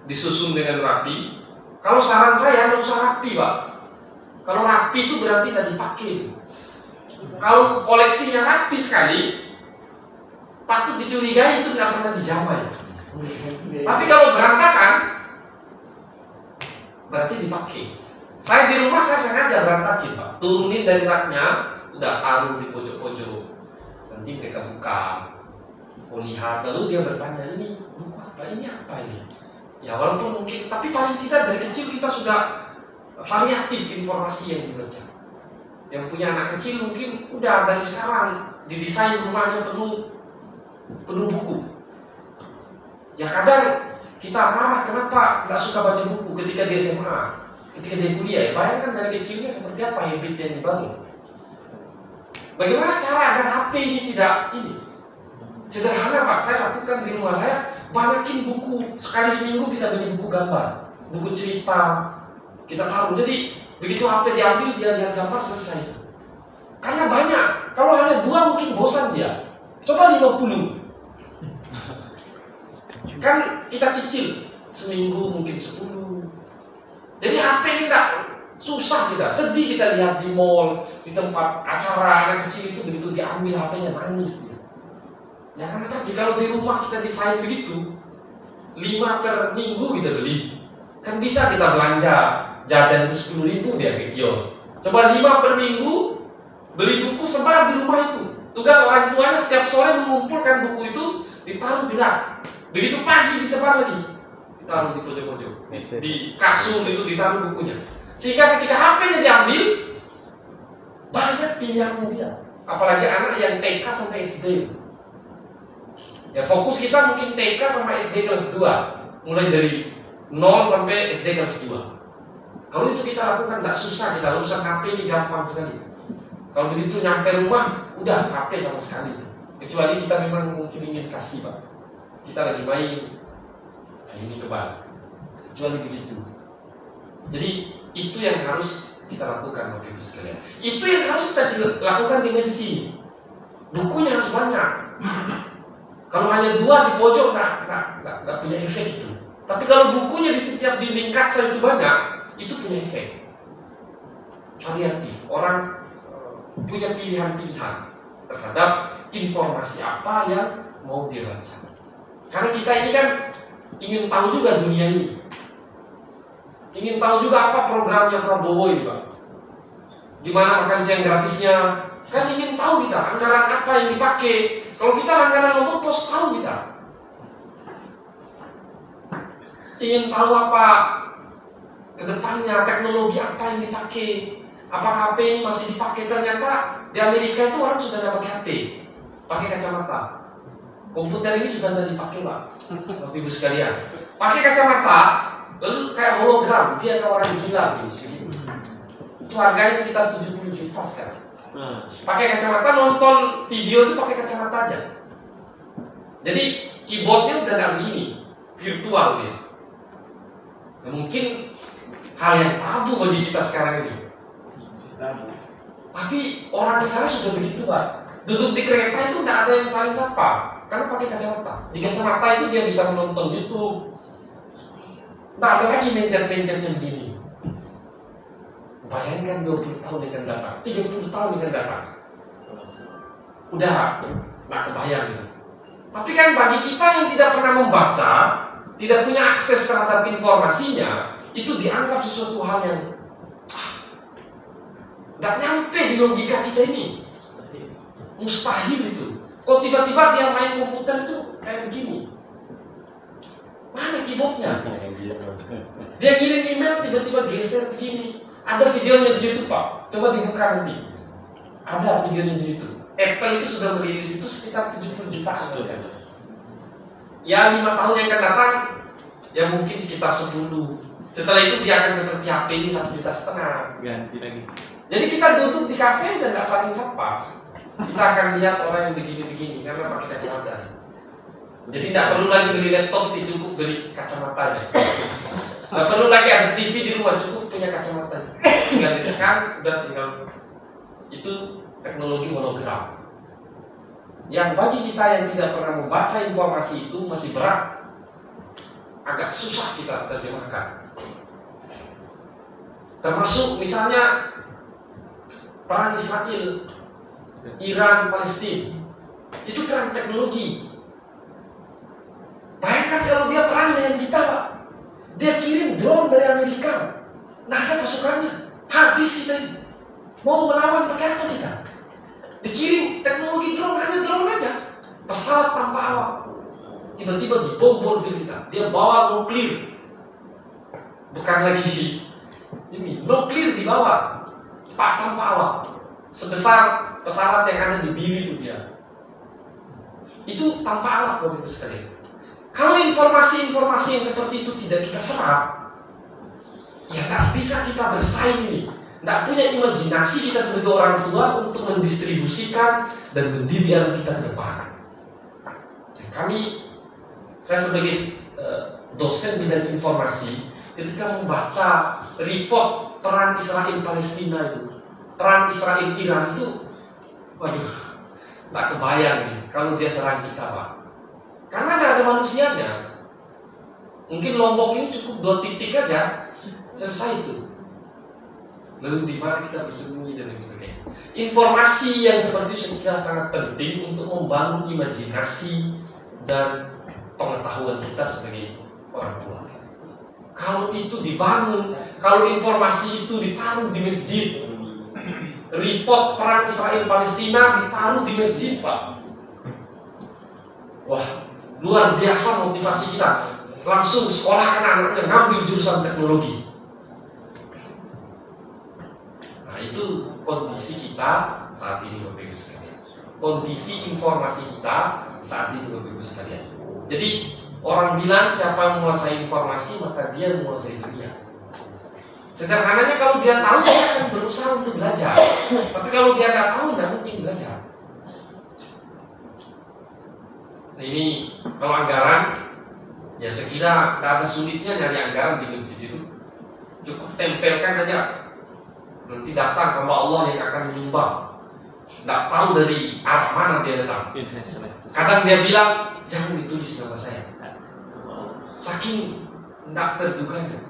disusun dengan rapi. Kalau saran saya nggak usah rapi, Pak. Kalau rapi itu berarti tidak dipakai. Kalau koleksinya rapi sekali, patut dicurigai itu nggak pernah dijamai. Tapi kalau berantakan, berarti dipakai. Saya di rumah saya sengaja berantakin, Pak. Turunin dari raknya, udah taruh di pojok-pojok. Nanti mereka buka, mau lihat, lalu dia bertanya, ini buku apa? Ini apa ini? Ya walaupun mungkin, tapi paling tidak dari kecil kita sudah variatif informasi yang dibaca. Yang punya anak kecil mungkin udah dari sekarang didesain rumahnya penuh buku. Ya kadang kita marah kenapa nggak suka baca buku ketika dia SMA, ketika dia kuliah. Ya, bayangkan dari kecilnya seperti apa habit yang dibangun. Bagaimana cara agar HP ini tidak ini? Sederhana, Pak, saya lakukan di rumah saya, banyakin buku. Sekali seminggu kita beli buku gambar, buku cerita, kita taruh. Jadi begitu HP diambil, dia lihat gambar, selesai. Karena banyak, kalau hanya 2 mungkin bosan dia. Coba 50. Kan kita cicil, seminggu mungkin 10. Jadi HP ini enggak susah kita, sedih kita lihat di mall, di tempat acara, anak kecil itu begitu diambil HP-nya nangis dia. Ya karena tadi kalau di rumah kita desain begitu, 5 per minggu kita beli, kan bisa kita belanja jajan itu 10.000 dia ke kios. Coba 5 per minggu beli buku, sebar di rumah itu. Tugas orang tuanya setiap sore mengumpulkan buku itu, ditaruh di rak. Begitu pagi disebar lagi, ditaruh di pojok-pojok, di kasur itu ditaruh bukunya. Sehingga ketika HP-nya diambil, banyak pilihannya dia. Apalagi anak yang TK sampai SD. Ya fokus kita mungkin TK sampai SD kelas 2, mulai dari 0 sampai SD kelas 2. Kalau itu kita lakukan tidak susah, kita urusan HP ini gampang sekali. Kalau begitu nyampe rumah, udah HP sama sekali. Kecuali kita memang mungkin ingin kasih, Pak. Kita lagi main, nah ini coba. Kecuali begitu. Jadi itu yang harus kita lakukan, Bapak Ibu sekalian. Itu yang harus kita lakukan di masjid. Bukunya harus banyak. Kalau hanya 2 di pojok nggak punya efek itu. Tapi kalau bukunya di setiap dinding kaca itu banyak, itu punya efek. Variatif. Orang punya pilihan-pilihan terhadap informasi apa yang mau dia baca. Karena kita ini kan ingin tahu juga dunia ini. Ingin tahu juga apa programnya Prabowo ini, Pak. Di mana makan siang gratisnya. Kan ingin tahu kita anggaran apa yang dipakai. Kalau kita langganan nomor pos, tahu kita. Ingin tahu apa kedepannya, teknologi apa yang dipakai. Apakah HP ini masih dipakai? Ternyata Di Amerika itu orang sudah dapat HP, pakai kacamata. Komputer ini sudah tidak dipakai, Pak. Bapak Ibu sekalian, pakai kacamata, lalu kayak hologram, dia kayak orang gila gitu. Itu harganya sekitar 70 juta sekarang. Pakai kacamata, nonton video itu pakai kacamata aja. Jadi keyboardnya udah nggak begini, virtual dia. Nah, mungkin hal yang tabu bagi kita sekarang ini. Tapi orang di sana sudah begitu, Pak. Duduk di kereta itu nggak ada yang saling sapa, karena pakai kacamata. Di kacamata itu dia bisa menonton YouTube. Nggak ada lagi mencet-mencetnya begini. Bayangkan 20 tahun yang akan datang, 30 tahun yang akan datang. Udah nggak kebayang gitu. Tapi kan bagi kita yang tidak pernah membaca, tidak punya akses terhadap informasinya, itu dianggap sesuatu hal yang nggak nyampe di logika kita ini. Mustahil itu. Kok tiba-tiba dia main komputer itu kayak begini? Mana keyboardnya? Dia kirim email tiba-tiba geser begini. Ada videonya di YouTube, Pak. Coba dibuka nanti. Ada videonya di YouTube. Apple itu sudah merilis itu sekitar 70 juta. Ya 5 tahun yang akan datang, ya mungkin sekitar 10. Setelah itu dia akan seperti HP ini 1,5 juta. Ganti lagi. Jadi kita duduk di kafe dan nggak saling sapa. Kita akan lihat orang yang begini-begini karena pakai kacamata. Jadi tidak perlu lagi beli laptop, cukup beli kacamatanya. Nggak perlu lagi ada TV di rumah, cukup punya kacamata. Tinggal ditekan, udah tinggal. Itu teknologi hologram. Yang bagi kita yang tidak pernah membaca informasi itu masih berat, agak susah kita terjemahkan. Termasuk misalnya perang Israel, Iran, Palestina, itu perang teknologi. Bayangkan kalau dia perang dengan kita, Pak. Dia kirim drone dari Amerika, nah ada pasukannya, habis kita ini. Mau melawan pakai apa kita? Dikirim teknologi drone, hanya drone aja, pesawat tanpa awak. Tiba-tiba dibombardir kita. Dia bawa nuklir, bukan lagi ini, nuklir dibawa, Pak, tanpa awak, sebesar pesawat yang ada di Bili itu dia. Itu tanpa awak, Bapak Ibu sekalian. Kalau informasi-informasi yang seperti itu tidak kita serap, ya tak bisa kita bersaing ini. Tidak punya imajinasi kita sebagai orang tua untuk mendistribusikan dan mendidik anak kita ke depan. Saya sebagai dosen bidang informasi, ketika membaca report perang Israel-Palestina itu, perang Israel-Iran itu, waduh, tak kebayang nih kalau dia serang kita, Pak. Karena nggak ada manusianya. Mungkin Lombok ini cukup 2 titik aja, selesai itu. Lalu di mana kita bersembunyi dan lain sebagainya. Informasi yang seperti itu saya kira sangat penting untuk membangun imajinasi dan pengetahuan kita sebagai orang tua. Kalau itu dibangun, kalau informasi itu ditaruh di masjid, report perang Israel-Palestina ditaruh di masjid, Pak. Wah, luar biasa motivasi kita. Langsung sekolahkan anaknya ngambil jurusan teknologi. Nah, itu kondisi kita saat ini, Bapak Ibu sekalian. Kondisi informasi kita saat ini, Bapak Ibu sekalian. Jadi orang bilang siapa yang menguasai informasi maka dia menguasai dunia. Sederhananya kalau dia tahu dia akan berusaha untuk belajar. Tapi kalau dia nggak tahu nggak mungkin belajar. Nah, ini kalau anggaran, ya sekira nggak ada sulitnya nyari anggaran di masjid itu. Cukup tempelkan aja. Nanti datang hamba Allah yang akan menyumbang. Nggak tahu dari arah mana dia datang. Kadang dia bilang jangan ditulis nama saya. Saking nggak terduganya.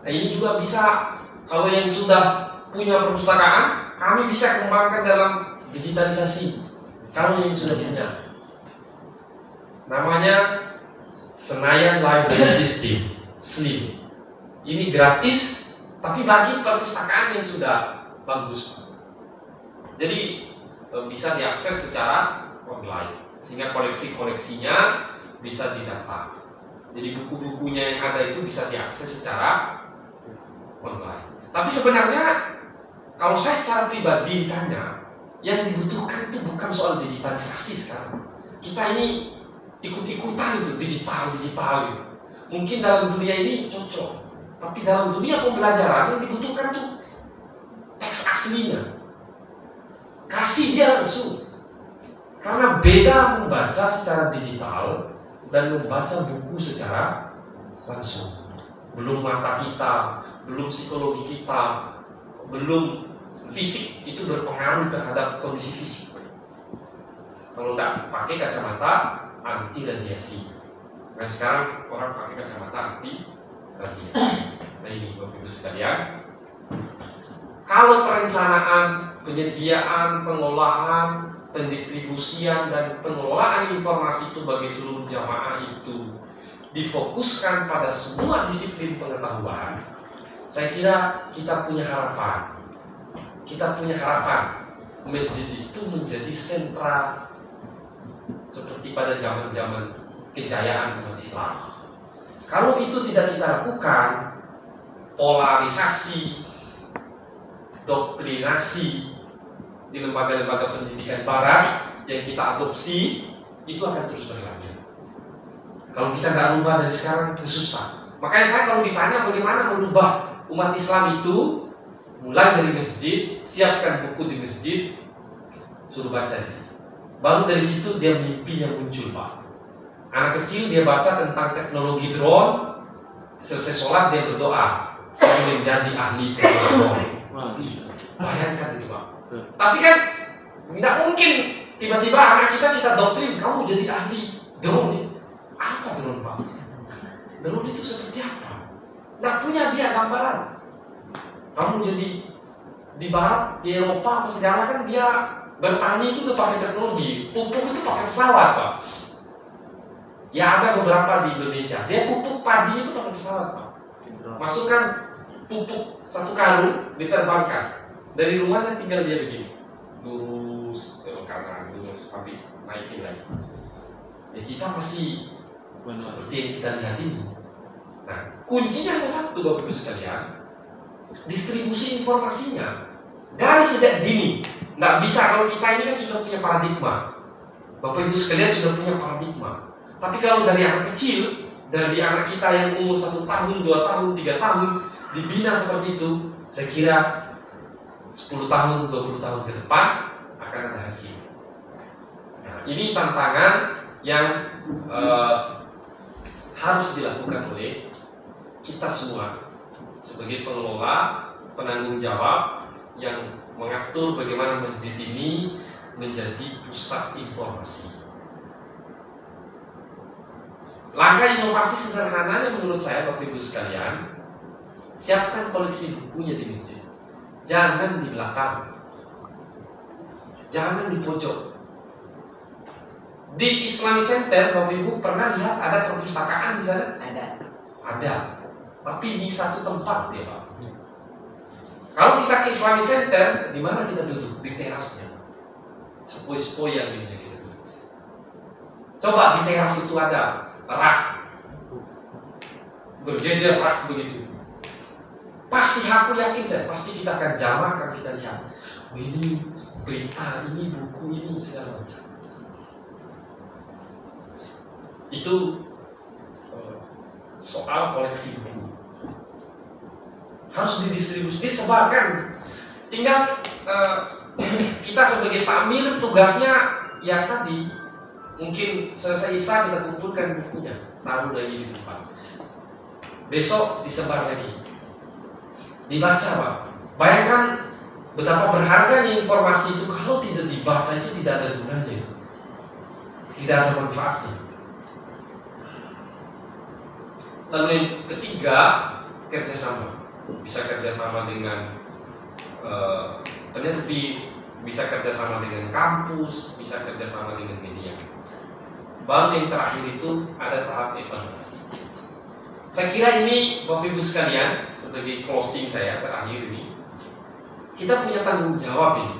Nah, ini juga bisa, kalau yang sudah punya perpustakaan, kami bisa kembangkan dalam digitalisasi. Kalau yang sudah punya, namanya Senayan Library System, SLIM. Ini gratis, tapi bagi perpustakaan yang sudah bagus. Jadi bisa diakses secara online, sehingga koleksi-koleksinya bisa didata. Jadi buku-bukunya yang ada itu bisa diakses secara online. Tapi sebenarnya Kalau saya secara pribadi ditanya, yang dibutuhkan itu bukan soal digitalisasi sekarang. Kita ini ikut-ikutan itu digital gitu. Mungkin dalam dunia ini cocok, tapi dalam dunia pembelajaran yang dibutuhkan tuh teks aslinya. Kasih dia langsung. Karena beda membaca secara digital dan membaca buku secara langsung. Belum mata kita, belum psikologi kita, belum fisik itu berpengaruh terhadap kondisi fisik. Kalau tidak pakai kacamata anti radiasi. Nah sekarang orang pakai kacamata anti radiasi. Nah ini Bapak Ibu sekalian, kalau perencanaan, penyediaan, pengolahan, pendistribusian dan pengelolaan informasi itu bagi seluruh jamaah itu difokuskan pada semua disiplin pengetahuan, saya kira kita punya harapan. Masjid itu menjadi sentra seperti pada zaman-zaman kejayaan umat Islam. Kalau itu tidak kita lakukan, polarisasi, doktrinasi di lembaga-lembaga pendidikan barat yang kita adopsi itu akan terus berlanjut. Kalau kita nggak rubah dari sekarang itu susah. Makanya saya kalau ditanya bagaimana merubah umat Islam itu, mulai dari masjid, siapkan buku di masjid, suruh baca di situ. Baru dari situ dia mimpinya muncul, Pak. Anak kecil dia baca tentang teknologi drone, selesai sholat dia berdoa, saya menjadi ahli teknologi drone. Bayangkan itu, Pak. Tapi kan tidak mungkin tiba-tiba anak kita doktrin kamu jadi ahli drone. Apa drone, Pak? Drone itu seperti apa? Tidak punya dia gambaran. Kamu jadi di barat, di Eropa, apa segala kan dia bertani itu udah pakai teknologi. Pupuk itu pakai pesawat, Pak. Ya ada beberapa di Indonesia. Dia pupuk padi itu pakai pesawat, Pak. Masukkan pupuk satu karung, diterbangkan. Dari rumahnya tinggal dia begini, lurus ke kanan, lurus, habis naikin lagi. Ya kita masih seperti yang kita lihat ini. Nah, kuncinya hanya satu, Bapak Ibu sekalian, distribusi informasinya dari sejak dini. Nggak bisa kalau kita ini kan sudah punya paradigma. Bapak Ibu sekalian sudah punya paradigma. Tapi kalau dari anak kecil, dari anak kita yang umur 1 tahun, 2 tahun, 3 tahun dibina seperti itu, saya kira 10 tahun, 20 tahun ke depan akan ada hasil. Nah, ini tantangan yang harus dilakukan oleh kita semua sebagai pengelola, penanggung jawab yang mengatur bagaimana masjid ini menjadi pusat informasi. Langkah inovasi sederhananya menurut saya, Bapak Ibu sekalian, siapkan koleksi bukunya di masjid. Jangan di belakang, jangan di pojok. Di Islamic Center, Bapak Ibu pernah lihat ada perpustakaan di sana? Ada. Tapi di satu tempat ya, Pak. Kalau kita ke Islamic Center, di mana kita duduk? Di terasnya. Sepoi-sepoi yang ini kita duduk. Coba di teras itu ada rak, berjejer rak begitu. Pasti aku yakin saya, pasti kita akan jamak, akan kita lihat. Oh ini berita, ini buku, ini segala macam. Itu soal koleksi buku. Harus didistribusi, disebarkan. Tinggal kita sebagai takmir tugasnya ya tadi, mungkin selesai isya kita kumpulkan bukunya, taruh lagi di tempat. Besok disebar lagi, dibaca, Pak. Bayangkan betapa berharganya informasi itu. Kalau tidak dibaca itu tidak ada gunanya itu. Tidak ada manfaatnya. Lalu yang ketiga, kerjasama. Bisa kerjasama dengan penerbit, bisa kerjasama dengan kampus, bisa kerjasama dengan media. Baru yang terakhir itu ada tahap evaluasi. Saya kira ini Bapak Ibu sekalian, sebagai closing saya terakhir ini, kita punya tanggung jawab ini.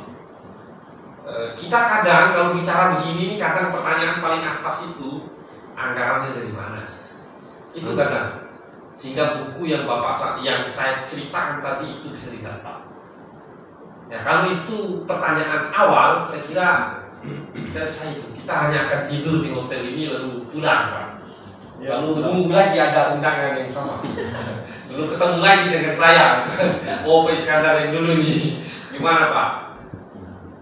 Kita kadang kalau bicara begini, kadang pertanyaan paling atas itu anggarannya dari mana? Itu kadang, sehingga buku yang yang saya ceritakan tadi itu bisa didapat. Ya kalau itu pertanyaan awal, saya kira selesai itu. Kita hanya akan tidur di hotel ini lalu pulang, Pak. Lalu menunggu lagi ada undangan yang sama. Lalu ketemu lagi dengan saya. Oh, Pak Iskandar yang dulu nih. Gimana, Pak?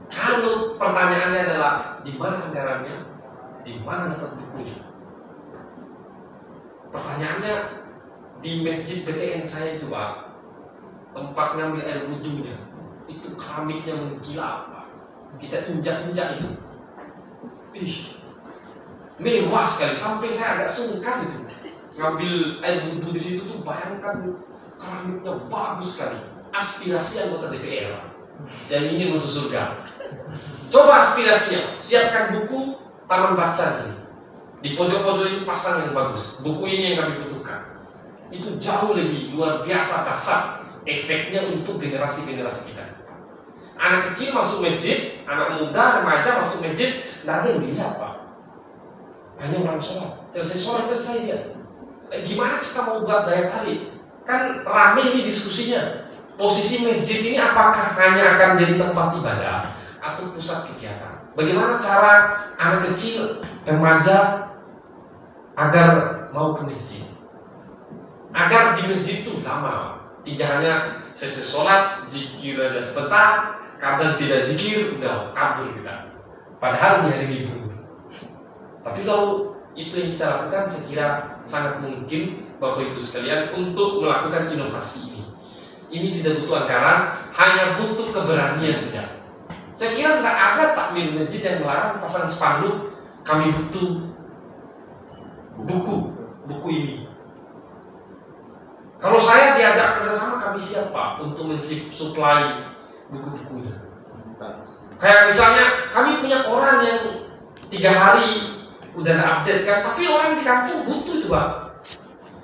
Kalau pertanyaannya adalah di mana anggarannya, di mana letak bukunya? Pertanyaannya di masjid BTN saya itu, Pak, tempat ngambil air wudhunya, itu keramiknya mengkilap, Pak. Kita injak-injak itu, mewah sekali, sampai saya agak sungkan itu ngambil air wudhu di situ tuh. Bayangkan keramiknya bagus sekali, aspirasi anggota DPR. Dan ini masuk surga. Coba aspirasinya, siapkan buku taman baca sini. Di pojok-pojok ini pasang yang bagus. Buku ini yang kami butuhkan. Itu jauh lebih luar biasa dahsyat efeknya untuk generasi-generasi kita. Anak kecil masuk masjid, anak muda, remaja masuk masjid, tidak ada yang dilihat, Pak. Hanya orang sholat. Selesai sholat, selesai dia. Gimana kita mau buat daya tarik? Kan rame ini diskusinya. Posisi masjid ini apakah hanya akan jadi tempat ibadah atau pusat kegiatan? Bagaimana cara anak kecil, remaja agar mau ke masjid? Agar di masjid itu lama. Tidak hanya selesai sholat, zikir aja sebentar, kadang tidak zikir, udah kabur kita. Padahal di hari libur. Tapi kalau itu yang kita lakukan, saya kira sangat mungkin Bapak Ibu sekalian untuk melakukan inovasi ini. Ini tidak butuh anggaran, hanya butuh keberanian saja. Saya kira nggak ada takmir masjid yang melarang pasang spanduk, kami butuh buku ini. Kalau saya diajak kerjasama, kami siap, Pak, untuk mensuplai buku-bukunya. Kayak misalnya kami punya koran yang 3 hari udah update kan, tapi orang di kampung butuh itu, Pak.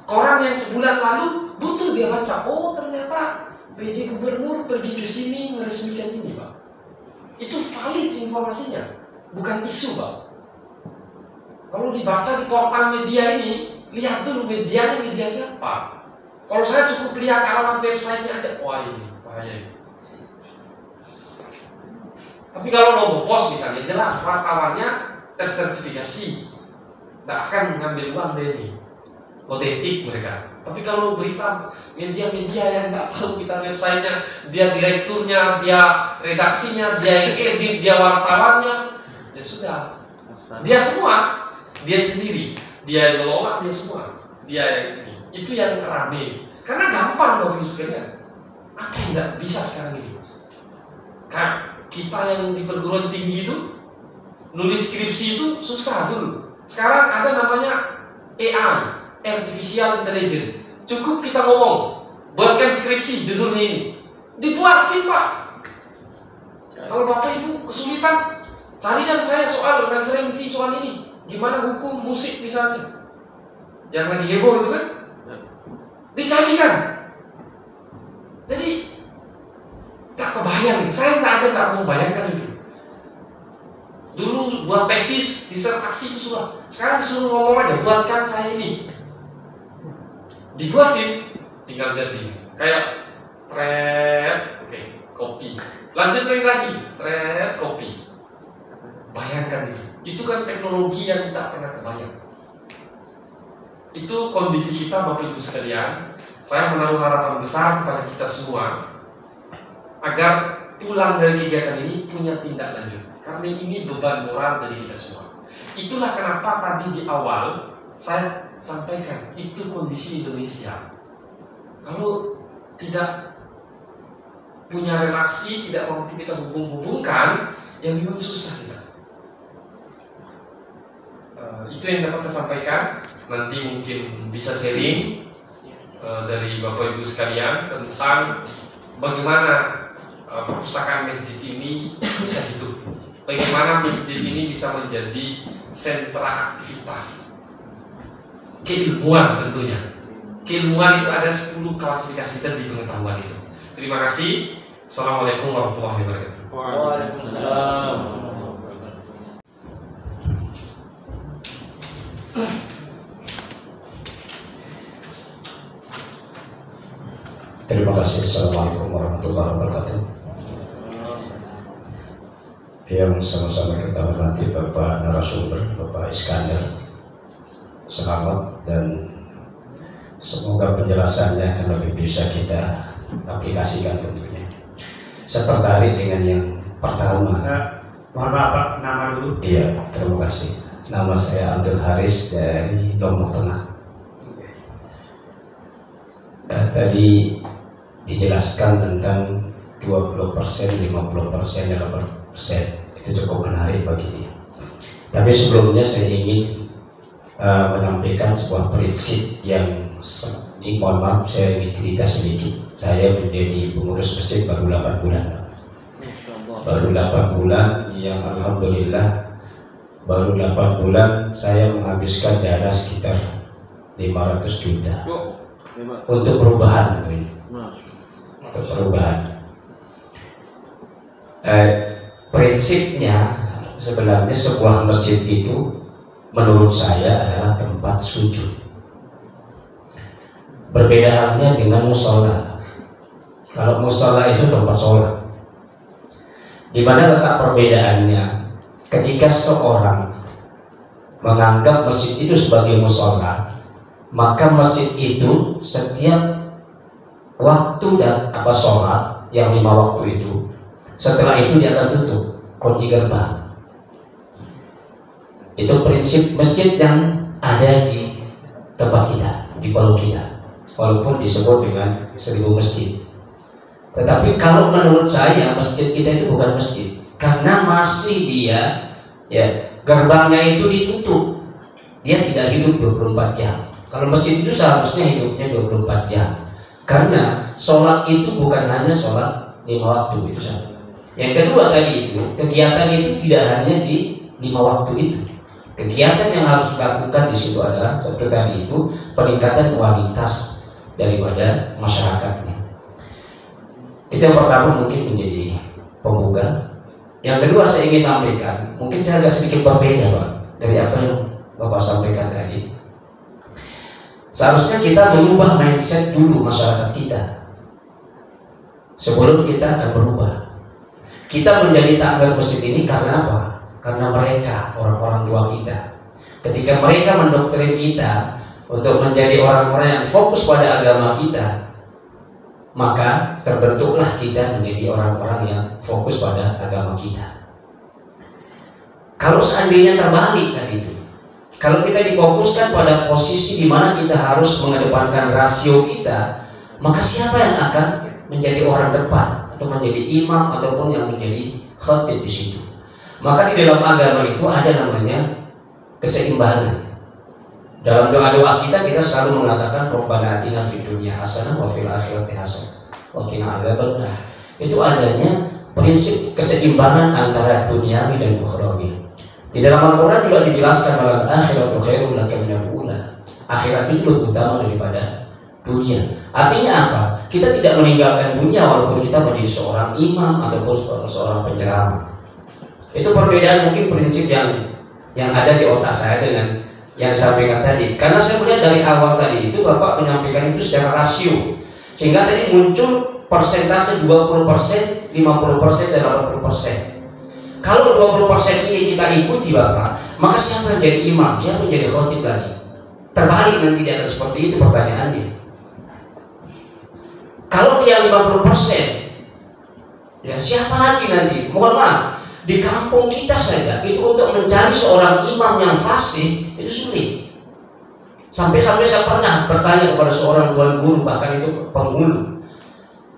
Koran yang sebulan lalu butuh dia baca. Oh, ternyata PJ Gubernur pergi ke sini meresmikan ini, Pak. Itu valid informasinya, bukan isu, Pak. Kalau dibaca di portal media ini, lihat dulu medianya media siapa. Kalau saya cukup lihat alamat websitenya aja, wah ini bahaya ini. Tapi kalau logo pos misalnya, jelas wartawannya tersertifikasi, tidak akan mengambil uang dari kode etik mereka. Tapi kalau berita media-media yang nggak tahu kita websitenya, dia direkturnya, dia redaksinya, dia yang edit, dia wartawannya, ya sudah, dia semua, dia sendiri, dia yang ngelola, dia semua, dia yang ini. Itu yang rame. Karena gampang Bapak Ibu sekalian. Apa yang tidak bisa sekarang ini? Kan kita yang di perguruan tinggi itu nulis skripsi itu susah dulu. Sekarang ada namanya AI, Artificial Intelligence. Cukup kita ngomong, buatkan skripsi judulnya ini, dibuatin, Pak. Kalau Bapak Ibu kesulitan, carikan saya soal referensi soal ini. Gimana hukum musik misalnya, yang lagi heboh itu kan, dicarikan. Jadi tak kebayang, saya nggak mau bayangkan itu. Dulu buat tesis, disertasi itu sudah. Sekarang suruh ngomong aja, buatkan saya ini. Dibuatin, tinggal jadi. Kayak thread, oke, copy. Lanjut lagi, thread, copy. Bayangkan itu. Itu kan teknologi yang tak pernah kebayang. Itu kondisi kita, Bapak Ibu sekalian. Saya menaruh harapan besar kepada kita semua agar pulang dari kegiatan ini punya tindak lanjut. Karena ini beban moral dari kita semua. Itulah kenapa tadi di awal saya sampaikan itu kondisi Indonesia. Kalau tidak punya relasi, tidak mampu kita hubung-hubungkan, ya memang susah kita. Itu yang dapat saya sampaikan. Nanti mungkin bisa sharing dari Bapak Ibu sekalian tentang bagaimana perpustakaan masjid ini bisa hidup. Bagaimana masjid ini bisa menjadi sentra aktivitas keilmuan tentunya. Keilmuan itu ada 10 klasifikasi tadi pengetahuan itu. Terima kasih. Assalamualaikum warahmatullahi wabarakatuh. Waalaikumsalam. Terima kasih. Assalamualaikum warahmatullahi wabarakatuh. yang sama-sama kita hormati Bapak narasumber, Bapak Iskandar, selamat, dan semoga penjelasannya akan lebih bisa kita aplikasikan tentunya. Saya tertarik dengan yang pertama. Mohon maaf Pak, nama dulu. Iya, terima kasih. Nama saya Abdul Haris dari Lombok Tengah. Tadi dijelaskan tentang 20%, 50%, 80%. Itu cukup menarik bagi dia. Tapi sebelumnya saya ingin menyampaikan sebuah prinsip yang ini, mohon maaf saya ingin cerita sedikit. Saya menjadi pengurus masjid baru 8 bulan. Baru 8 bulan yang alhamdulillah baru 8 bulan saya menghabiskan dana sekitar 500 juta untuk perubahan ini. Untuk perubahan. Prinsipnya sebenarnya sebuah masjid itu menurut saya adalah tempat sujud. Berbeda halnya dengan musola. Kalau musola itu tempat sholat. Di mana letak perbedaannya? Ketika seorang menganggap masjid itu sebagai musola, maka masjid itu setiap waktu dan sholat yang 5 waktu itu, setelah itu dia akan tutup kunci gerbang. Itu prinsip masjid yang ada di tempat kita, di Palu kita. Walaupun disebut dengan 1000 masjid, tetapi kalau menurut saya masjid kita itu bukan masjid, karena masih dia gerbangnya itu ditutup, dia tidak hidup 24 jam. Kalau masjid itu seharusnya hidupnya 24 jam, karena sholat itu bukan hanya sholat 5 waktu itu saja. Yang kedua tadi itu kegiatan itu tidak hanya di 5 waktu itu. Kegiatan yang harus dilakukan di situ adalah seperti tadi itu peningkatan kualitas daripada masyarakatnya. Itu yang pertama mungkin menjadi pembuka. Yang kedua saya ingin sampaikan, mungkin saya agak sedikit berbeda Pak dari apa yang Bapak sampaikan tadi. Seharusnya kita mengubah mindset dulu masyarakat kita sebelum kita akan berubah. Kita menjadi taat masjid ini karena apa? Karena mereka, orang-orang tua kita. Ketika mereka mendoktrin kita untuk menjadi orang-orang yang fokus pada agama kita, maka terbentuklah kita menjadi orang-orang yang fokus pada agama kita. Kalau seandainya terbalik tadi itu, kalau kita difokuskan pada posisi di mana kita harus mengedepankan rasio kita, maka siapa yang akan menjadi orang depan atau menjadi imam ataupun yang menjadi khatib di situ? Maka di dalam agama itu ada namanya keseimbangan. Dalam doa-doa kita selalu mengatakan Rabbana atina fid dunya hasanah wa fil akhirati hasanah wa qina adzabannar. Itu adanya prinsip keseimbangan antara duniawi dan ukhrawi. Di dalam Al-Qur'an juga dijelaskan bahwa akhiratu khairul laka minal ula. Akhirat itu lebih utama daripada dunia. Artinya apa? Kita tidak meninggalkan dunia walaupun kita menjadi seorang imam ataupun seorang penceramah. Itu perbedaan mungkin prinsip yang ada di otak saya dengan yang disampaikan tadi. Karena saya melihat dari awal tadi itu Bapak menyampaikan itu secara rasio, sehingga tadi muncul persentase 20%, 50% dan 80%. Kalau 20% ini kita ikuti Bapak, maka siapa yang jadi imam, siapa yang jadi khotib lagi? Terbalik nanti dia akan seperti itu pertanyaannya. Kalau dia 50%, ya siapa lagi nanti? Mohon maaf, di kampung kita saja itu untuk mencari seorang imam yang fasih itu sulit. Sampai-sampai saya pernah bertanya kepada seorang tuan guru, bahkan itu penghulu,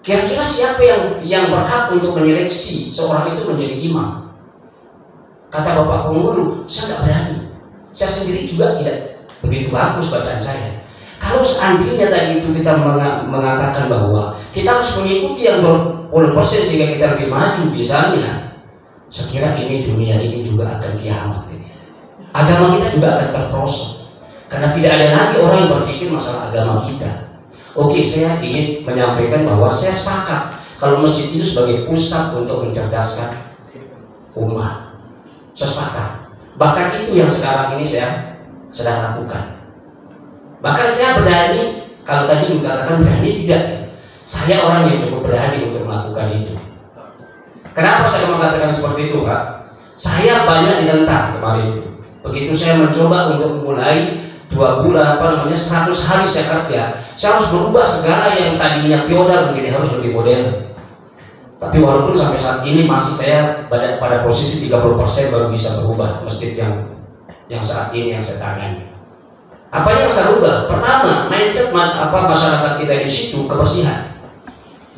kira-kira siapa yang berhak untuk menyeleksi seorang itu menjadi imam? Kata bapak penghulu, saya tidak berani. Saya sendiri juga tidak begitu bagus bacaan saya. Kalau seandainya tadi itu kita mengatakan bahwa kita harus mengikuti yang 20% sehingga kita lebih maju misalnya, saya kira ini dunia ini juga akan kiamat. Agama kita juga akan terperosok karena tidak ada lagi orang yang berpikir masalah agama kita. Oke, saya ingin menyampaikan bahwa saya sepakat kalau masjid itu sebagai pusat untuk mencerdaskan umat. Saya sepakat. Bahkan itu yang sekarang ini saya sedang lakukan. Bahkan saya berani, kalau tadi mengatakan berani tidak, saya orang yang cukup berani untuk melakukan itu. Kenapa saya mengatakan seperti itu, Pak? Saya banyak ditentang kemarin itu. Begitu saya mencoba untuk memulai 2 bulan 100 hari saya kerja, saya harus berubah segala yang tadinya feodal menjadi harus lebih modern. Tapi walaupun sampai saat ini masih saya pada posisi 30% baru bisa berubah masjid yang saat ini yang saya tangani. Apa yang saya ubah? Pertama, mindset masyarakat kita di situ kebersihan.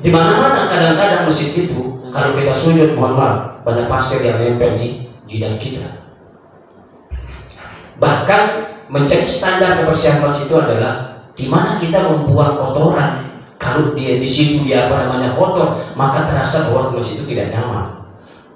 Di mana-mana kadang-kadang masjid itu kalau kita sujud, mohon maaf, banyak pasir yang nempel di jidat kita. Bahkan menjadi standar kebersihan masjid itu adalah di mana kita membuang kotoran. Kalau dia di situ dia kotor, maka terasa bahwa masjid itu tidak nyaman.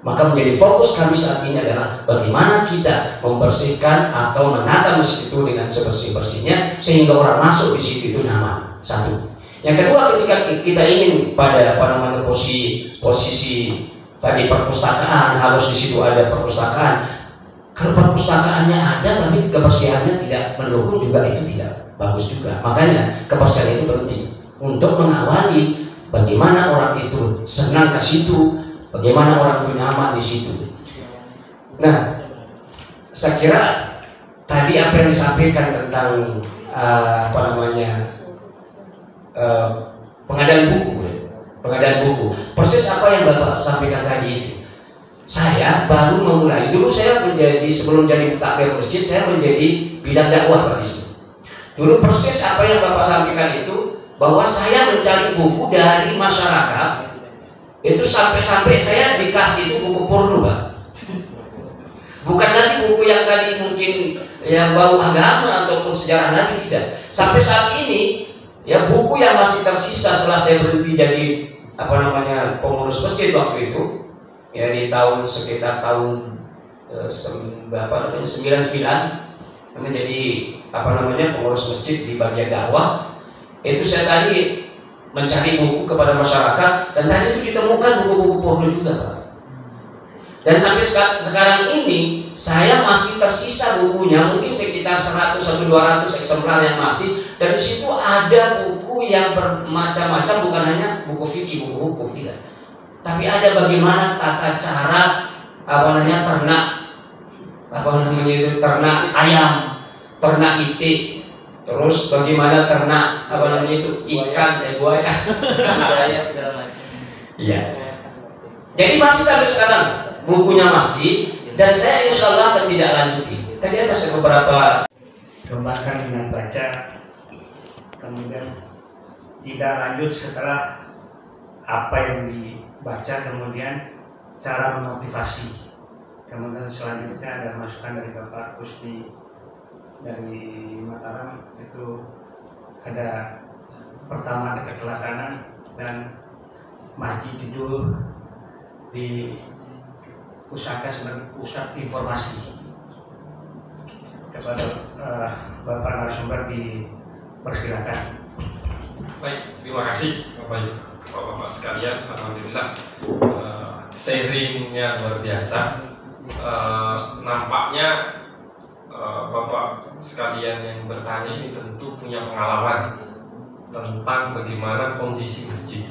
Maka menjadi fokus kami saat ini adalah bagaimana kita membersihkan atau menata masjid itu dengan sebersih-bersihnya sehingga orang masuk di situ itu nyaman. Satu. Yang kedua, ketika kita ingin pada posisi tadi perpustakaan, harus di situ ada perpustakaan. Kalau perpustakaannya ada tapi kebersihannya tidak mendukung juga, itu tidak bagus juga. Makanya kebersihan itu penting untuk mengawali bagaimana orang itu senang ke situ, bagaimana orang itu nyaman di situ. Nah, saya kira tadi apa yang disampaikan tentang pengadaan buku, persis apa yang Bapak sampaikan tadi itu. Saya baru memulai, dulu saya sebelum jadi takmir masjid, saya menjadi bidang dakwah Pak Disni. Dulu persis apa yang Bapak sampaikan itu, bahwa saya mencari buku dari masyarakat itu sampai saya dikasih itu buku porno, Pak. Bukan lagi buku yang tadi mungkin yang bau agama ataupun sejarah Nabi, tidak. Sampai saat ini ya buku yang masih tersisa setelah saya berhenti jadi pengurus masjid waktu itu ya di sekitar tahun 99 menjadi pengurus masjid di bagian dakwah. Itu saya tadi mencari buku kepada masyarakat dan tadi itu ditemukan buku-buku porno juga, Pak. Dan sampai sekarang ini saya masih tersisa bukunya mungkin sekitar 100-200 eksemplar yang masih, dan di situ ada buku yang bermacam-macam, bukan hanya buku fikih, buku hukum, tidak. Tapi ada bagaimana tata cara ternak ayam, ternak itik. Terus bagaimana ternak ikan, buaya. Iya. Jadi masih sampai sekarang bukunya masih, dan saya insya Allah akan tidak lanjuti. Tadi ada beberapa kembangkan dengan baca, kemudian tidak lanjut setelah apa yang dibaca, kemudian cara memotivasi. Kemudian selanjutnya ada masukan dari Bapak Kusni dari Mataram, itu ada pertama ada keteladanan dan Maji judul di pusaka sebagai pusat informasi. Kepada Bapak narasumber dipersilakan. Baik, terima kasih Bapak-Bapak sekalian. Alhamdulillah sharingnya luar biasa. Nampaknya Bapak sekalian yang bertanya ini tentu punya pengalaman tentang bagaimana kondisi masjid.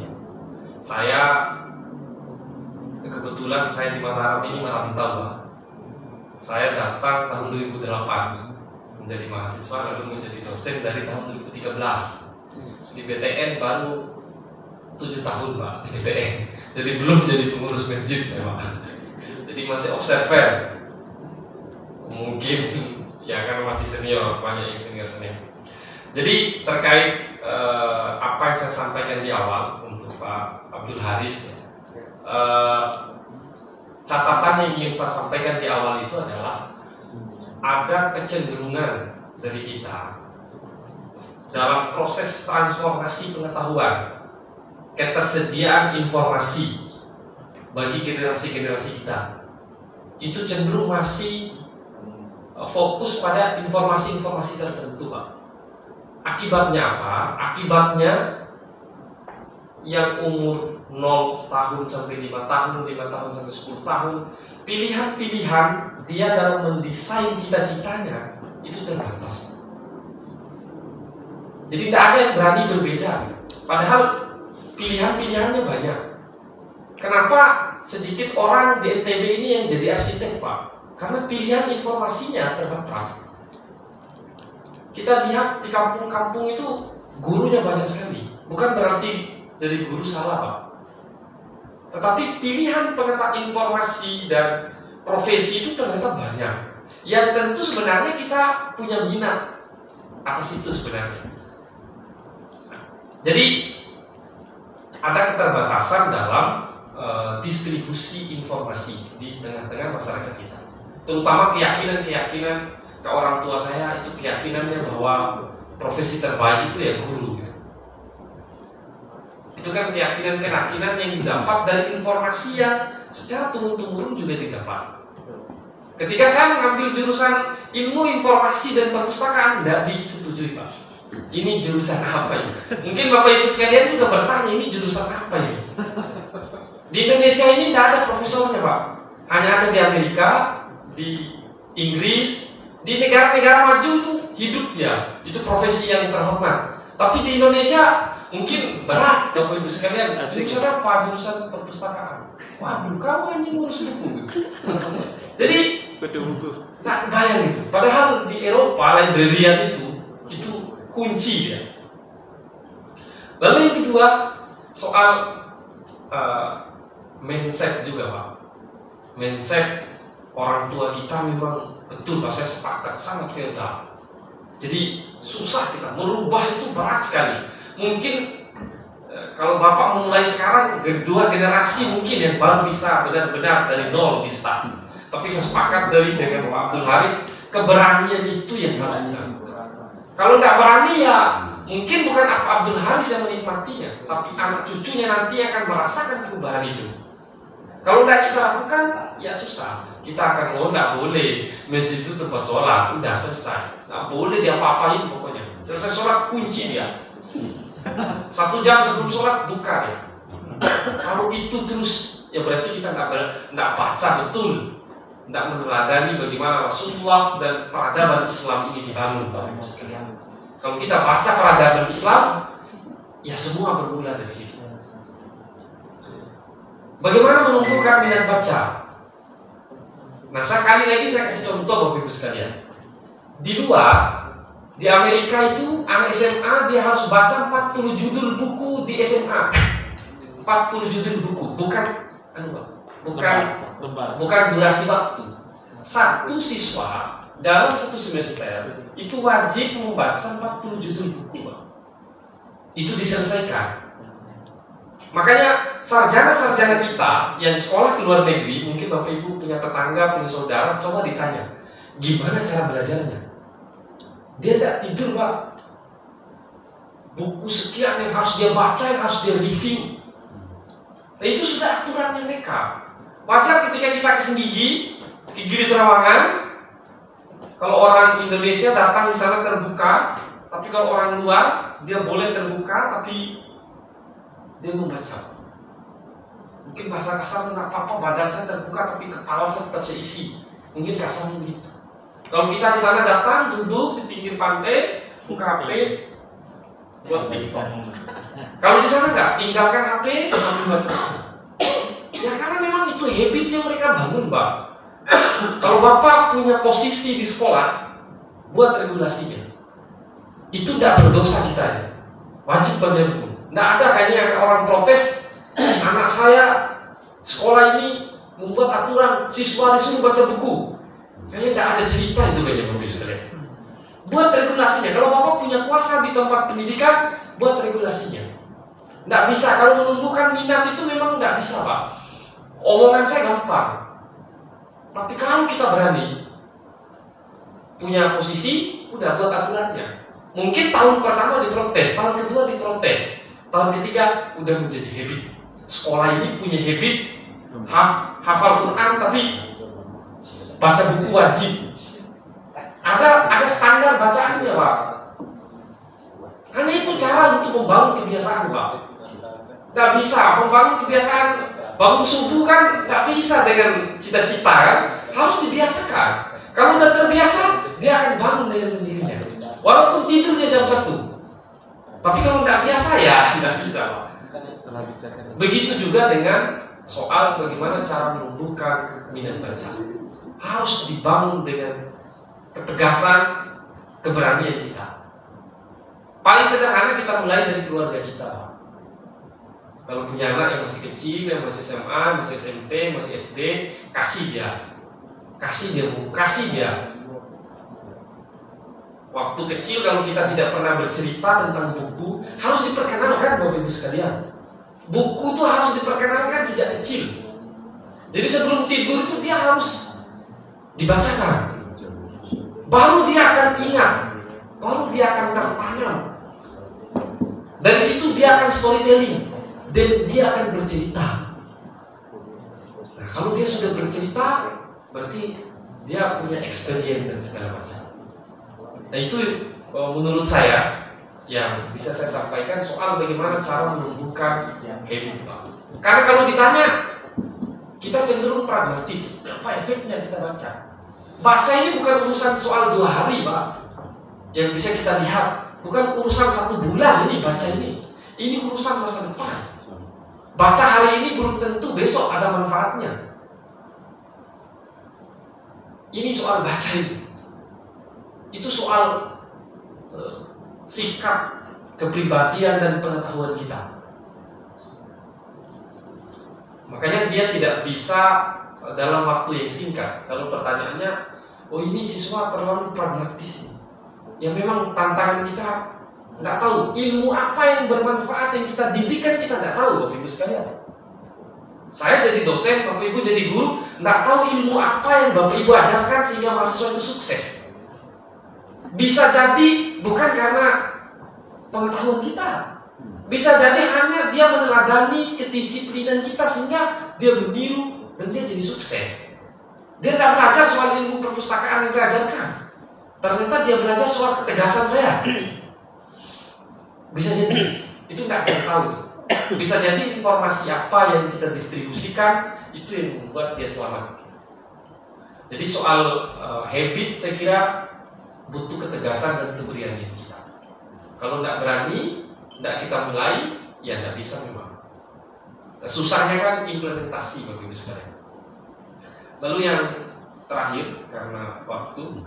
Kebetulan saya di Mataram ini merantau, Pak. Saya datang tahun 2008 menjadi mahasiswa, lalu menjadi dosen dari tahun 2013. Di BTN baru 7 tahun, Pak, di BTN. Jadi belum jadi pengurus masjid saya, Pak. Jadi masih observer. Mungkin ya karena masih senior, banyak yang senior. Jadi terkait apa yang saya sampaikan di awal untuk Pak Abdul Haris, catatan yang ingin saya sampaikan di awal itu adalah ada kecenderungan dari kita dalam proses transformasi pengetahuan, ketersediaan informasi bagi generasi-generasi kita itu cenderung masih fokus pada informasi-informasi tertentu, Pak. Akibatnya apa? Akibatnya yang umur 0 tahun sampai 5 tahun, 5 tahun sampai 10 tahun, pilihan-pilihan dia dalam mendesain cita-citanya itu terbatas. Jadi tidak ada yang berani berbeda. Padahal pilihan-pilihannya banyak. Kenapa sedikit orang di NTB ini yang jadi arsitek Pak, karena pilihan informasinya terbatas. Kita lihat di kampung-kampung itu gurunya banyak sekali. Bukan berarti jadi guru salah Pak, tetapi pilihan pengetahuan informasi dan profesi itu ternyata banyak. Yang tentu sebenarnya kita punya minat atas itu sebenarnya. Jadi ada keterbatasan dalam distribusi informasi di tengah-tengah masyarakat kita, terutama keyakinan-keyakinan ke orang tua saya itu keyakinannya bahwa profesi terbaik itu ya guru gitu. Itu kan keyakinan-keyakinan yang didapat dari informasi yang secara turun-temurun juga didapat. Ketika saya mengambil jurusan ilmu informasi dan perpustakaan, tidak disetujui Pak. Ini jurusan apa ini? Mungkin Bapak Ibu sekalian juga bertanya, ini jurusan apa ini? Di Indonesia ini tidak ada profesornya Pak. Hanya ada di Amerika, di Inggris, di negara-negara maju itu hidup ya. Itu profesi yang terhormat. Tapi di Indonesia mungkin berat Bapak Ibu sekalian. Jurusan apa? Jurusan perpustakaan. Waduh, kamu ini ngurus buku. Jadi nggak kebayang gitu. Padahal di Eropa librarian itu kunci ya. Lalu yang kedua soal mindset juga Pak. Mindset orang tua kita memang betul Pak, saya sepakat sangat feodal. Jadi susah kita merubah, itu berat sekali. Mungkin kalau Bapak memulai sekarang, kedua generasi mungkin yang baru bisa benar-benar dari nol di start. Tapi saya sepakat dengan Pak Abdul Haris, keberanian itu yang harus dilakukan. Kalau nggak berani ya mungkin bukan Pak Abdul Haris yang menikmatinya, tapi anak cucunya nanti akan merasakan perubahan itu. Kalau nggak kita lakukan ya susah. Kita akan nggak boleh masjid itu tempat sholat, udah selesai. Nggak boleh dia apa-apain pokoknya. Selesai sholat kunci dia. 1 jam sebelum sholat buka ya. Kalau itu terus ya berarti kita nggak baca betul, nggak meneladani bagaimana Rasulullah dan peradaban Islam ini dibangun. Kalau kita baca peradaban Islam, ya semua bermula dari situ. Bagaimana menumbuhkan minat baca? Nah, sekali lagi saya kasih contoh Bapak Ibu sekalian. Di luar, di Amerika itu anak SMA dia harus baca 40 judul buku di SMA. 40 judul buku, bukan durasi waktu. Satu siswa dalam satu semester itu wajib membaca 40 judul buku. Itu diselesaikan. Makanya sarjana-sarjana kita yang sekolah ke luar negeri, mungkin Bapak Ibu punya tetangga, punya saudara, coba ditanya, gimana cara belajarnya? Dia tidak tidur Pak. Buku sekian yang harus dia baca, yang harus dia review. Nah, itu sudah aturannya mereka. Wajar ketika kita ke Senggigi di Trawangan, kalau orang Indonesia datang di sana terbuka, tapi kalau orang luar dia boleh terbuka, tapi dia membaca. Mungkin bahasa kasar nggak apa-apa, badan saya terbuka tapi kepala saya tetap saya isi. Mungkin kasarnya begitu. Kalau kita di sana datang duduk di pinggir pantai, buka HP, buat TikTok. Kalau di sana nggak, tinggalkan HP, ambil baca. Ya karena memang itu habit yang mereka bangun Pak. Kalau Bapak punya posisi di sekolah, buat regulasinya. Itu tidak berdosa kita ya. Wajib baca buku. Nggak ada kayaknya orang protes, anak saya sekolah ini membuat aturan siswa disuruh baca buku. Kayaknya nggak ada cerita itu kayaknya Bapak Ibu. Buat regulasinya. Kalau Bapak punya kuasa di tempat pendidikan, buat regulasinya. Nggak bisa, kalau menumbuhkan minat itu memang nggak bisa Pak. Omongan saya gampang. Tapi kalau kita berani punya posisi, udah buat aturannya. Mungkin tahun pertama diprotes, tahun kedua diprotes. Tahun ketiga udah menjadi habit. Sekolah ini punya habit hafal Quran tapi baca buku wajib. Ada standar bacaannya Pak. Hanya itu cara untuk membangun kebiasaan Pak. Nggak bisa membangun kebiasaan bangun subuh kan nggak bisa dengan cita-cita kan. Harus dibiasakan. Kalau udah terbiasa dia akan bangun dengan sendirinya. Walaupun tidurnya jam 1. Tapi kalau nggak biasa ya nggak bisa Pak. Begitu juga dengan soal bagaimana cara menumbuhkan minat baca. Harus dibangun dengan ketegasan, keberanian kita. Paling sederhana kita mulai dari keluarga kita. Kalau punya anak yang masih kecil, yang masih SMA, masih SMP, masih SD, kasih dia buku, kasih dia. Waktu kecil kalau kita tidak pernah bercerita tentang buku, harus diperkenalkan Bapak Ibu sekalian. Buku itu harus diperkenalkan sejak kecil. Jadi sebelum tidur itu dia harus dibacakan. Baru dia akan ingat, baru dia akan tertanam. Dari situ dia akan storytelling dan dia akan bercerita. Nah, kalau dia sudah bercerita, berarti dia punya experience dan segala macam. Nah itu menurut saya yang bisa saya sampaikan soal bagaimana cara menumbuhkan habit, Pak. Karena kalau ditanya, kita cenderung pragmatis. Apa efeknya kita baca? Baca ini bukan urusan soal 2 hari, Pak, yang bisa kita lihat. Bukan urusan 1 bulan ini baca ini. Ini urusan masa depan. Baca hari ini belum tentu besok ada manfaatnya. Ini soal baca ini. Itu soal sikap, kepribadian dan pengetahuan kita. Makanya dia tidak bisa dalam waktu yang singkat. Kalau pertanyaannya, oh ini siswa terlalu pragmatis. Ya memang tantangan kita nggak tahu ilmu apa yang bermanfaat yang kita didikkan, kita nggak tahu Bapak Ibu sekalian. Saya jadi dosen, Bapak Ibu jadi guru, nggak tahu ilmu apa yang Bapak Ibu ajarkan sehingga mahasiswa itu sukses. Bisa jadi bukan karena pengetahuan kita, bisa jadi hanya dia meneladani kedisiplinan kita sehingga dia meniru dan dia jadi sukses. Dia tidak belajar soal ilmu perpustakaan yang saya ajarkan, ternyata dia belajar soal ketegasan saya. Bisa jadi itu nggak kita tahu. Bisa jadi informasi apa yang kita distribusikan itu yang membuat dia selamat. Jadi soal habit saya kira butuh ketegasan dan keberanian kita. Kalau nggak berani, nggak kita mulai, ya nggak bisa memang. Nah, susahnya kan implementasi Bapak Ibu sekalian. Lalu yang terakhir karena waktu,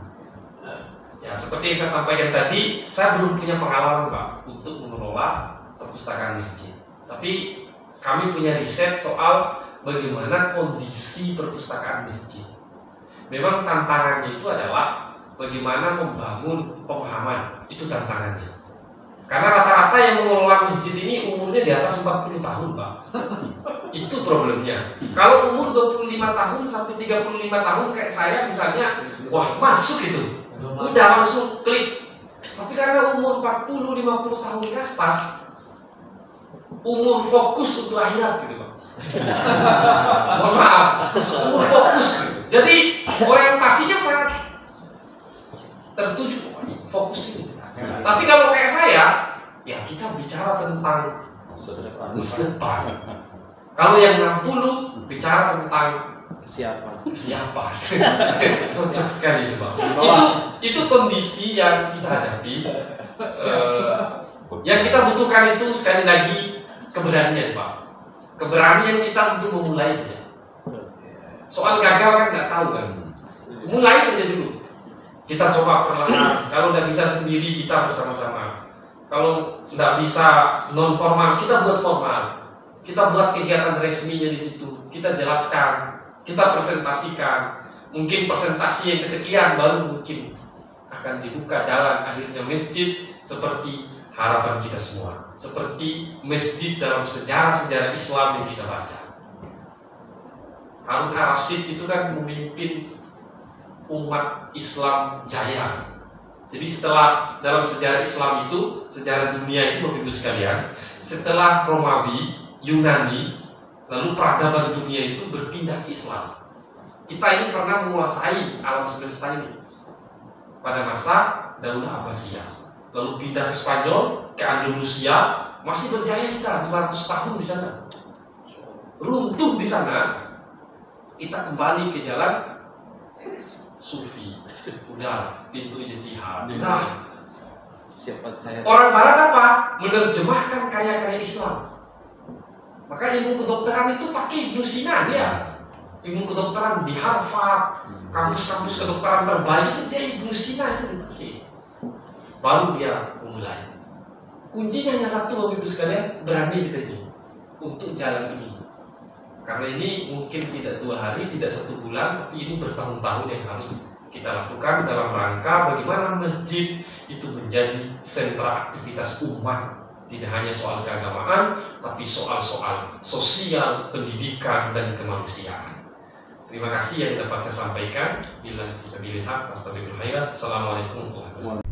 ya seperti yang saya sampaikan tadi, saya belum punya pengalaman Pak untuk mengelola perpustakaan masjid. Tapi kami punya riset soal bagaimana kondisi perpustakaan masjid. Memang tantangannya itu adalah bagaimana membangun pemahaman, itu tantangannya. Karena rata-rata yang mengelola masjid ini umurnya di atas 40 tahun, Pak. Itu problemnya. Kalau umur 25 tahun sampai 35 tahun kayak saya misalnya, wah masuk itu. Udah langsung klik. Tapi karena umur 40-50 tahun ke atas, umur fokus untuk akhirat gitu, Pak. Mohon maaf, umur fokus. Jadi orientasinya sangat tertuju fokus ini. Tapi kalau kayak saya, ya kita bicara tentang masa depan. Kalau yang 60 bicara tentang siapa? Cocok sekali itu, Bang. Itu kondisi yang kita hadapi. Yang kita butuhkan itu sekali lagi keberanian, Pak. Keberanian kita untuk memulai saja. Soal gagal kan nggak tahu kan. Mulai saja dulu. Kita coba perlahan. Kalau nggak bisa sendiri, kita bersama-sama. Kalau nggak bisa non formal, kita buat formal. Kita buat kegiatan resminya di situ. Kita jelaskan, kita presentasikan. Mungkin presentasi yang kesekian baru mungkin akan dibuka jalan akhirnya masjid seperti harapan kita semua. Seperti masjid dalam sejarah-sejarah Islam yang kita baca. Harun ar-Rasyid itu kan memimpin umat Islam jaya. Jadi setelah dalam sejarah Islam itu, sejarah dunia itu Bapak Ibu sekalian, setelah Romawi, Yunani, lalu peradaban dunia itu berpindah ke Islam. Kita ini pernah menguasai alam semesta ini pada masa Daulah Abbasiyah. Lalu pindah ke Spanyol, ke Andalusia, masih berjaya kita 500 tahun di sana. Runtuh di sana, kita kembali ke jalan Sufi, udah pintu Ijtihad. Nah, orang Barat apa? Menerjemahkan karya-karya Islam. Maka ilmu kedokteran itu pakai Ibnu Sina dia. Ilmu kedokteran di Harvard, kampus-kampus kedokteran terbaik itu dia Ibnu Sina itu dipakai. Baru dia memulai. Kuncinya hanya satu, Bapak Ibu sekalian, berani kita ini untuk jalan ini. Karena ini mungkin tidak 2 hari, tidak 1 bulan, tapi ini bertahun-tahun yang harus kita lakukan dalam rangka bagaimana masjid itu menjadi sentra aktivitas umat. Tidak hanya soal keagamaan, tapi soal-soal sosial, pendidikan, dan kemanusiaan. Terima kasih yang dapat saya sampaikan. Bila bisa dilihat, astagfirullahaladzim. Assalamualaikum warahmatullahi wabarakatuh.